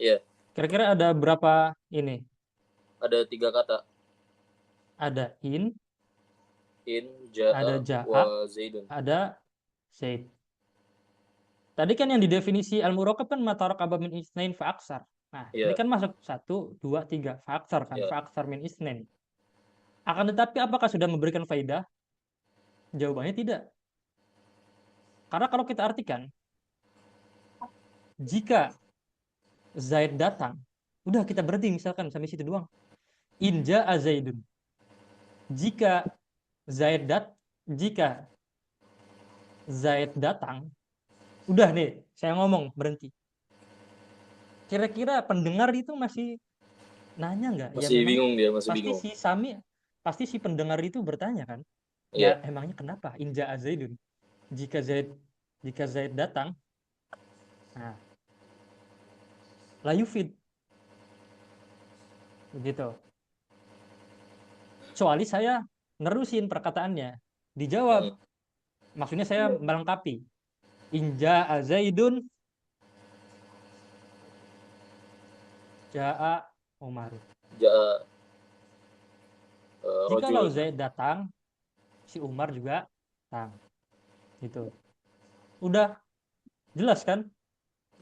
[SPEAKER 4] Iya,
[SPEAKER 1] Kira-kira ada berapa ini?
[SPEAKER 4] ada 3 kata.
[SPEAKER 1] Ada in,
[SPEAKER 4] In,
[SPEAKER 1] ada
[SPEAKER 4] ja'a,
[SPEAKER 1] ja'a,
[SPEAKER 4] wa zaidun.
[SPEAKER 1] ada zaid. Tadi kan yang didefinisi al-muraqab kan mataraqaba min isnain fa aksar. Nah, ini
[SPEAKER 4] Iya,
[SPEAKER 1] kan masuk 1, 2, 3 fa aksar kan,
[SPEAKER 4] iya.
[SPEAKER 1] fa aksar min isnain. Akan tetapi apakah sudah memberikan faidah? Jawabannya tidak. Karena kalau kita artikan, jika Zaid datang, udah kita berhenti misalkan sampai situ doang. In ja'a Zaidun. Jika Zaid jika Zaid datang, udah nih, saya ngomong berhenti. Kira-kira pendengar itu masih nanya nggak? Ya
[SPEAKER 4] Masih
[SPEAKER 1] memang
[SPEAKER 4] bingung dia, masih
[SPEAKER 1] pasti
[SPEAKER 4] bingung.
[SPEAKER 1] si Sami, pasti si pendengar itu bertanya kan?
[SPEAKER 4] Iya.
[SPEAKER 1] Ya emangnya kenapa? In ja'a Zaidun. Jika Zaid datang, nah, la yufid. Begitu. Kecuali saya nerusin perkataannya. Dijawab. Maksudnya saya melengkapi. Inja Zaidun Ja'a Umar.
[SPEAKER 4] Ja'a
[SPEAKER 1] Jikalau
[SPEAKER 4] rojulun.
[SPEAKER 1] Zaid datang, si Umar juga datang. Gitu. Udah jelas kan?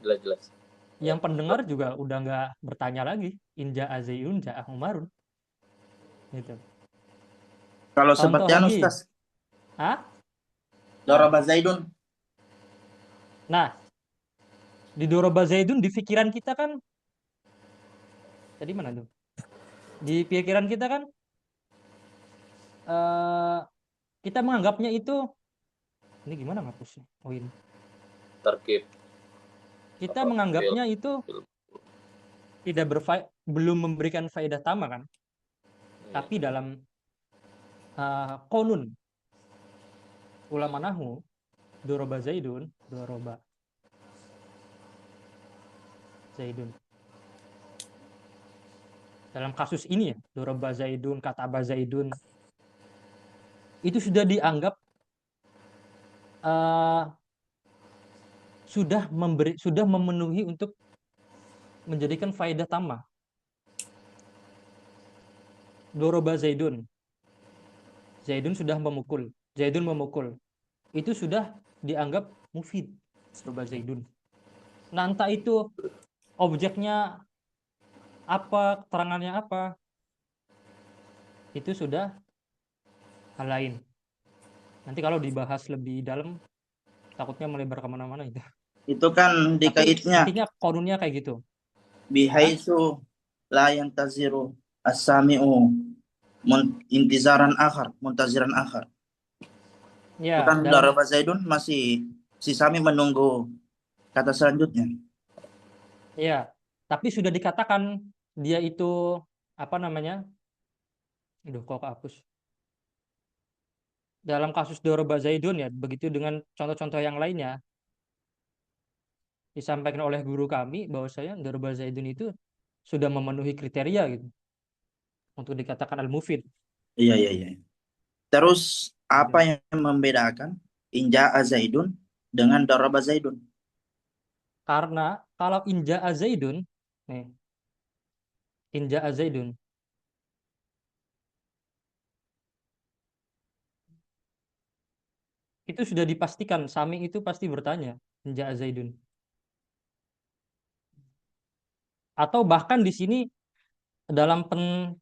[SPEAKER 4] Jelas-jelas. Ya.
[SPEAKER 1] Yang pendengar juga udah nggak bertanya lagi. In ja'a Zaidun, ja'a Umarun. Gitu.
[SPEAKER 5] Kalau
[SPEAKER 1] Contoh
[SPEAKER 5] seperti anu
[SPEAKER 1] lagi.
[SPEAKER 5] Ustaz,
[SPEAKER 1] Hah?
[SPEAKER 5] Daraba Zaidun.
[SPEAKER 1] Nah, di Doroba Zaidun di pikiran kita kan tadi mana tuh? Di pikiran kita kan eh kita menganggapnya itu ini gimana ngapusnya? Oh ini.
[SPEAKER 4] Tarkib.
[SPEAKER 1] Kita
[SPEAKER 4] Apa?
[SPEAKER 1] menganggapnya
[SPEAKER 4] Fi'il.
[SPEAKER 1] itu tidak belum memberikan faedah tamah kan? Tapi dalam konun ulama nahwu Doroba Zaidun, Doroba Zaidun. Dalam kasus ini ya, Doroba Zaidun, Kataba Zaidun, itu sudah dianggap sudah memenuhi untuk menjadikan faedah tamah. Doroba Zaidun. Zaidun sudah memukul. Zaidun memukul. Itu sudah dianggap mufid. Doroba Zaidun. Nah, entah itu objeknya apa, keterangannya apa, itu sudah hal lain. Nanti kalau dibahas lebih dalam, takutnya melebar kemana-mana itu.
[SPEAKER 5] Itu kan
[SPEAKER 1] Tapi
[SPEAKER 5] dikaitnya
[SPEAKER 1] intinya konunnya kayak gitu.
[SPEAKER 5] bihaisu la yantaziru as-sami'u intizaran akhar, muntaziran akhar.
[SPEAKER 1] Ya,
[SPEAKER 5] Bukan
[SPEAKER 1] dalam
[SPEAKER 5] Daraba Zaidun masih si Sami menunggu kata selanjutnya.
[SPEAKER 1] ya, tapi sudah dikatakan dia itu apa namanya? Aduh, kok kehapus. Dalam kasus Doroba Zaidun ya, begitu dengan contoh-contoh yang lainnya, disampaikan oleh guru kami bahwasanya Doroba Zaidun itu sudah memenuhi kriteria gitu untuk dikatakan al-mufid.
[SPEAKER 5] Iya, iya, iya. Terus apa
[SPEAKER 1] Gitu.
[SPEAKER 5] yang membedakan Inja Zaidun dengan Daraba Zaidun?
[SPEAKER 1] Karena kalau inja Zaidun, nih, inja Zaidun, itu sudah dipastikan Sami itu pasti bertanya inja Zaidun. Atau bahkan di sini dalam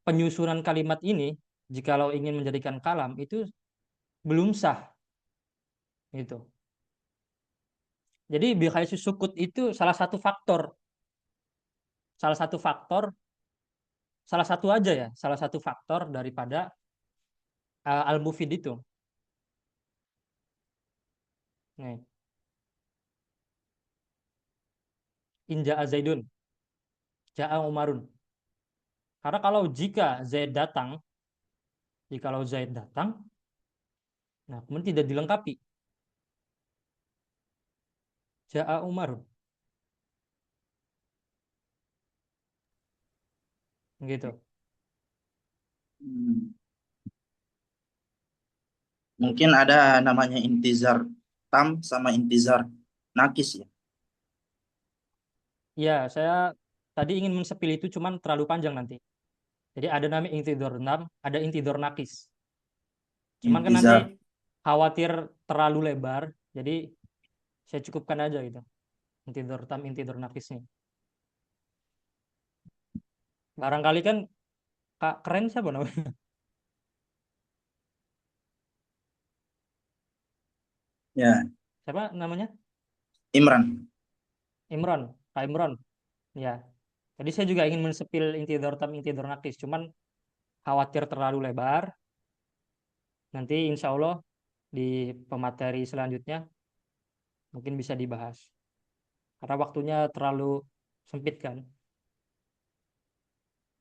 [SPEAKER 1] penyusunan kalimat ini, jikalau ingin menjadikan kalam itu belum sah itu. Jadi bihaisu sukut itu salah satu faktor, salah satu aja ya, salah satu faktor daripada al-mufid itu. Nih, inja Zaidun, ja'a Umarun. Karena kalau jikalau Zaid datang, nah kemudian tidak dilengkapi, ja'a Umarun, gitu.
[SPEAKER 5] Hmm. Mungkin ada namanya intizar tam sama intizar nakis ya.
[SPEAKER 1] Ya, saya tadi ingin mensepil itu cuman terlalu panjang nanti. Jadi ada namanya intidor nam, ada intidor nakis. Cuman kan nanti
[SPEAKER 5] Intizar.
[SPEAKER 1] khawatir terlalu lebar, jadi saya cukupkan aja gitu. Intidor tam, intidor nakisnya. Barangkali kan Kak keren siapa namanya?
[SPEAKER 5] Ya,
[SPEAKER 1] Siapa namanya?
[SPEAKER 5] Imran.
[SPEAKER 1] Imron, Kak Imron. Ya. Jadi saya juga ingin mensepil intidor tam, intidor nakis. Cuman khawatir terlalu lebar. Nanti insya Allah di pemateri selanjutnya mungkin bisa dibahas. Karena waktunya terlalu sempit kan.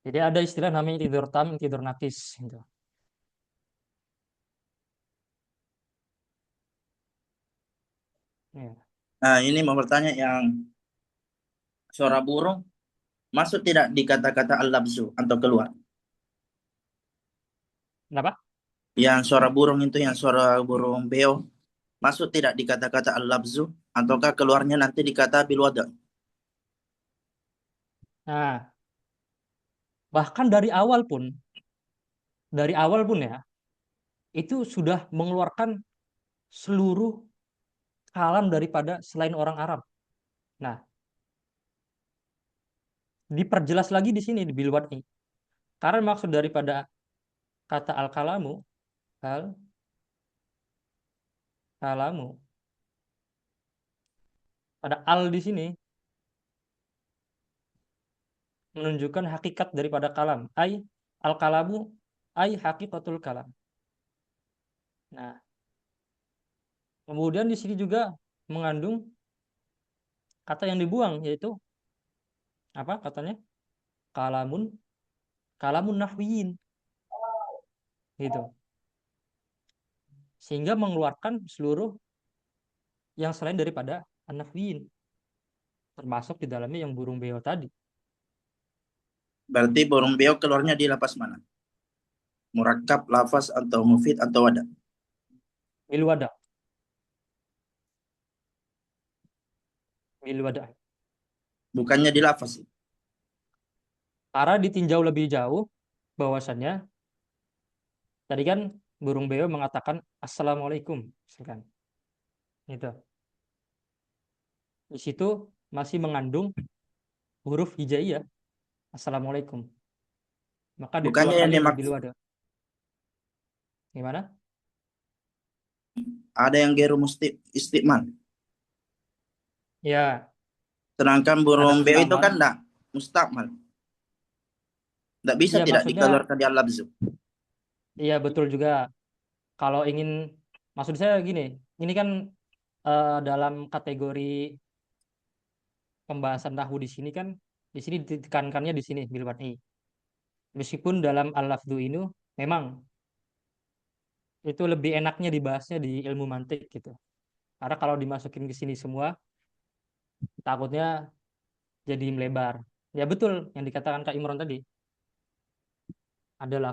[SPEAKER 1] Jadi ada istilah namanya tidur tam, tidur nakis gitu. Ya.
[SPEAKER 5] Nah, ini mau bertanya yang suara burung masuk tidak di kata-kata al-labzu atau keluar?
[SPEAKER 1] Kenapa?
[SPEAKER 5] Yang suara burung itu yang suara burung beo masuk tidak di kata-kata al-labzu ataukah keluarnya nanti di kata bilwada?
[SPEAKER 1] Nah, Bahkan dari awal pun ya, itu sudah mengeluarkan seluruh kalam daripada selain orang Arab. Nah, diperjelas lagi di sini di bil wad'i. Karena maksud daripada kata al-kalamu, al-kalamu, ada al di sini menunjukkan hakikat daripada kalam. Al-kalamu hakikatul kalam. Nah, kemudian di sini juga mengandung kata yang dibuang, yaitu apa katanya? Kalamun, kalamun nahwiyin, gitu. Sehingga mengeluarkan seluruh yang selain daripada an-nahwiyin, termasuk di dalamnya yang burung beo tadi.
[SPEAKER 5] Berarti burung beo keluarnya di lapas mana? Murakkab, lafaz, atau mufid, atau wada?
[SPEAKER 1] Bil wada, bil wada.
[SPEAKER 5] Bukannya di lafaz.
[SPEAKER 1] Karena ditinjau lebih jauh bahwasannya tadi kan burung beo mengatakan assalamualaikum, misalkan. Itu. Di situ masih mengandung huruf hijaiyah assalamualaikum. Maka
[SPEAKER 5] Bukannya yang
[SPEAKER 1] dikeluarkannya dari bil
[SPEAKER 5] dimaksud
[SPEAKER 1] wada. Gimana?
[SPEAKER 5] ada yang geru istiqmal.
[SPEAKER 1] Ya,
[SPEAKER 5] Sedangkan
[SPEAKER 1] ada
[SPEAKER 5] burung beo itu
[SPEAKER 1] mustamal.
[SPEAKER 5] kan enggak mustakmal. Enggak bisa
[SPEAKER 1] Ya,
[SPEAKER 5] tidak
[SPEAKER 1] maksudnya
[SPEAKER 5] dikeluarkan di al-labzu.
[SPEAKER 1] iya betul juga. Kalau ingin maksud saya gini, ini kan dalam kategori pembahasan nahwu di sini kan di sini ditekankannya di sini bil wad'i. Meskipun dalam al-lafdu ini memang itu lebih enaknya dibahasnya di ilmu mantik gitu. Karena kalau dimasukin ke sini semua takutnya jadi melebar. Ya betul yang dikatakan Kak Imron tadi. Ada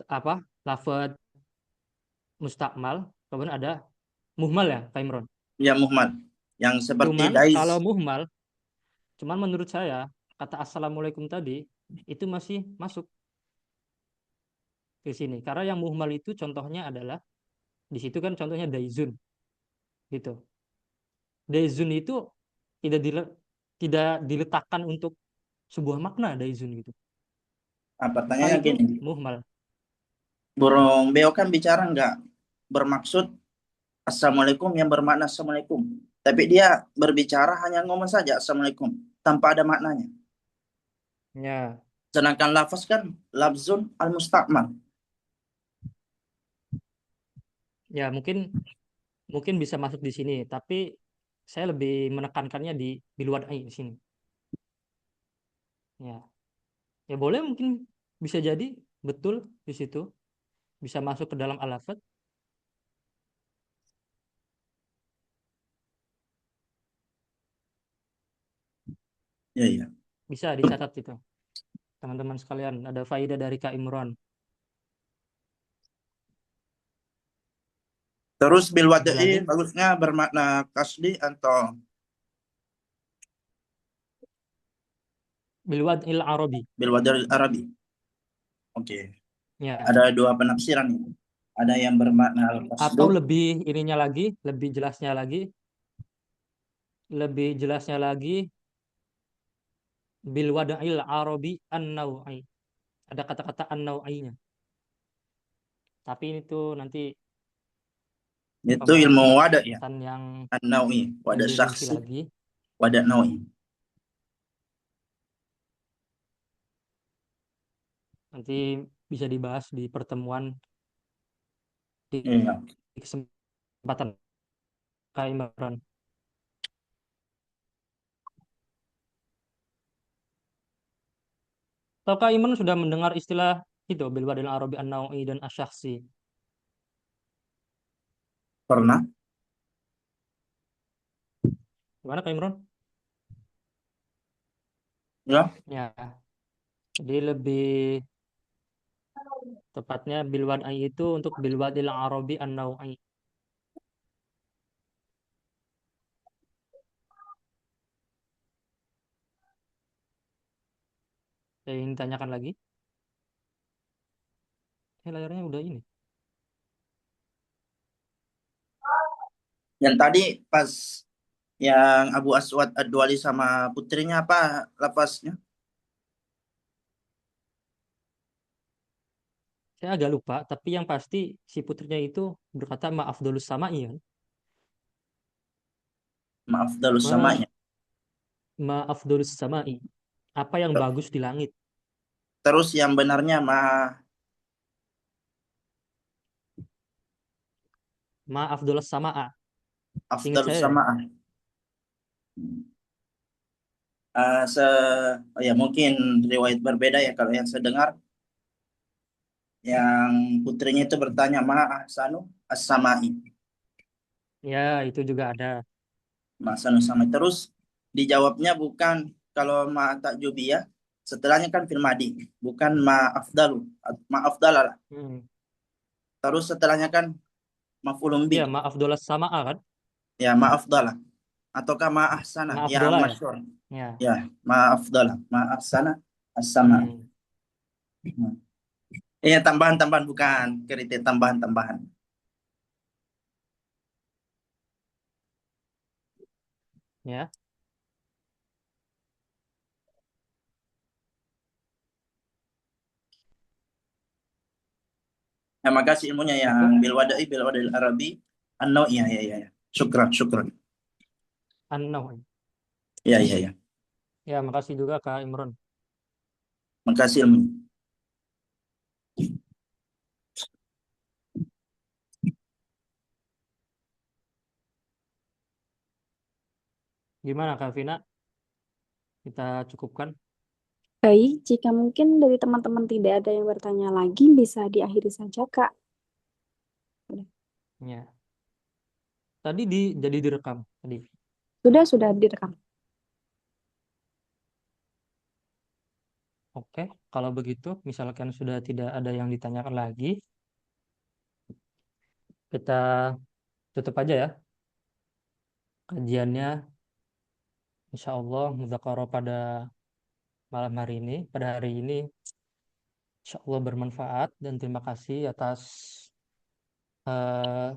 [SPEAKER 1] apa? Lafad mustakmal, kemudian ada muhmal ya Kak Imron.
[SPEAKER 5] Ya Muhammad. Yang seperti
[SPEAKER 1] Cuman
[SPEAKER 5] dais.
[SPEAKER 1] kalau muhmal, cuman menurut saya kata assalamualaikum tadi itu masih masuk ke sini. Karena yang muhmal itu contohnya adalah di situ kan contohnya daizun gitu. Daizun itu tidak tidak diletakkan untuk sebuah makna daizun gitu. Maka
[SPEAKER 5] Pertanyaannya
[SPEAKER 1] itu
[SPEAKER 5] gini.
[SPEAKER 1] muhmal.
[SPEAKER 5] Burung beo kan bicara enggak bermaksud assalamualaikum yang bermakna assalamualaikum. Tapi dia berbicara hanya ngomong saja assalamualaikum tanpa ada maknanya.
[SPEAKER 1] Ya,
[SPEAKER 5] Sedangkan lafaz kan lafzun al-mustakmal.
[SPEAKER 1] ya mungkin mungkin bisa masuk di sini, tapi saya lebih menekankannya di luar di sini. Ya, ya boleh mungkin bisa jadi betul di situ bisa masuk ke dalam al-lafaz,
[SPEAKER 5] Ya, ya.
[SPEAKER 1] bisa dicatat itu. Teman-teman sekalian, ada faedah dari Kak Imron.
[SPEAKER 5] Terus bil
[SPEAKER 1] Ada
[SPEAKER 5] wada'i
[SPEAKER 1] lagi
[SPEAKER 5] bagusnya bermakna kasdi atau
[SPEAKER 1] bil wad'il arabi.
[SPEAKER 5] bil wada'i arabi. Oke.
[SPEAKER 1] Ya,
[SPEAKER 5] Ada dua penafsiran ini. Ada yang bermakna al-qasdu.
[SPEAKER 1] atau lebih ininya lagi, lebih jelasnya lagi bil wad'il arabi an-nau'i. Ada kata-kata an-nau'inya. Tapi itu nanti
[SPEAKER 5] Itu ilmu wada ya.
[SPEAKER 1] pembahasan yang
[SPEAKER 5] An-nawi. Wada
[SPEAKER 1] lebih rinci
[SPEAKER 5] syakhsi.
[SPEAKER 1] lagi.
[SPEAKER 5] Wada nawi.
[SPEAKER 1] Nanti bisa dibahas di pertemuan di
[SPEAKER 5] Iya.
[SPEAKER 1] kesempatan Kak Imran. Atau Kak Imran sudah mendengar istilah itu bil wadil arabi an-nau'i dan asyakhsi.
[SPEAKER 5] Pernah?
[SPEAKER 1] Gimana Kak Imran?
[SPEAKER 5] Ya.
[SPEAKER 1] Ya, jadi lebih tepatnya bil wad'i itu untuk bil wadil arabi an-nau'i. Yang ingin ditanyakan lagi? Layarnya udah ini.
[SPEAKER 5] Yang tadi pas yang Abu Aswad Ad-Duali sama putrinya apa lafaznya?
[SPEAKER 1] Saya agak lupa, tapi yang pasti si putrinya itu berkata maaf dulu sama iya.
[SPEAKER 5] Maaf dalus
[SPEAKER 1] Ma
[SPEAKER 5] samanya.
[SPEAKER 1] maaf dulu sama i. Apa yang bagus di langit?
[SPEAKER 5] Terus yang benarnya
[SPEAKER 1] Maaf dulu sama a. Ingat
[SPEAKER 5] afdalus
[SPEAKER 1] saya ya.
[SPEAKER 5] sama'ah. Eh, se ya mungkin riwayat berbeda ya kalau yang saya dengar yang putrinya itu bertanya ma ahsanu as-sama'i.
[SPEAKER 1] Ya, itu juga ada.
[SPEAKER 5] Ma ahsanu sama terus dijawabnya bukan kalau ma takjubiyah setelahnya kan fil madi bukan ma afdala
[SPEAKER 1] Hmm.
[SPEAKER 5] terus setelahnya kan maf'ulun
[SPEAKER 1] Ya,
[SPEAKER 5] bih
[SPEAKER 1] maaf dulu sama a kan?
[SPEAKER 5] ya ma afdala ataukah ma ahsana
[SPEAKER 1] Maaf
[SPEAKER 5] yang
[SPEAKER 1] dola ya.
[SPEAKER 5] masyhur
[SPEAKER 1] Ya.
[SPEAKER 5] ya ma afdala ma ahsana as-sama.
[SPEAKER 1] Hmm.
[SPEAKER 5] Iya tambahan-tambahan bukan kritik tambahan-tambahan.
[SPEAKER 1] Ya.
[SPEAKER 5] Terima kasih ilmunya yang
[SPEAKER 1] Cukup.
[SPEAKER 5] bil wadai arabi an ya ya ya ya. Syukran syukran.
[SPEAKER 1] An-Naw.
[SPEAKER 5] Ya ya ya.
[SPEAKER 1] Ya, makasih juga Kak Imron.
[SPEAKER 5] Makasih ilmunya.
[SPEAKER 1] Gimana Kak Vina? Kita cukupkan?
[SPEAKER 3] Baik, jika mungkin dari teman-teman tidak ada yang bertanya lagi, bisa diakhiri saja, Kak. Udah.
[SPEAKER 1] Ya. Tadi jadi direkam tadi.
[SPEAKER 3] Sudah direkam.
[SPEAKER 1] Oke, kalau begitu misalkan sudah tidak ada yang ditanyakan lagi, kita tutup aja ya kajiannya. Insya Allah mudzakarah pada malam hari ini, pada hari ini, insya Allah bermanfaat dan terima kasih atas eh,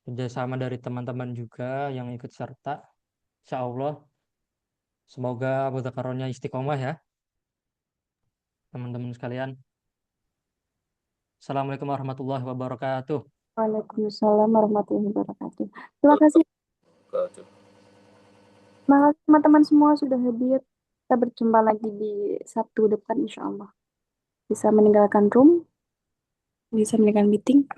[SPEAKER 1] kerjasama dari teman-teman juga yang ikut serta. Insya Allah semoga mudzakarahnya istiqomah ya teman-teman sekalian. Assalamualaikum warahmatullahi wabarakatuh.
[SPEAKER 3] Waalaikumsalam warahmatullahi wabarakatuh. Terima kasih
[SPEAKER 4] Kacau.
[SPEAKER 3] teman-teman semua sudah hadir. Kita berjumpa lagi di Sabtu depan, insya Allah. Bisa meninggalkan room, bisa meninggalkan meeting.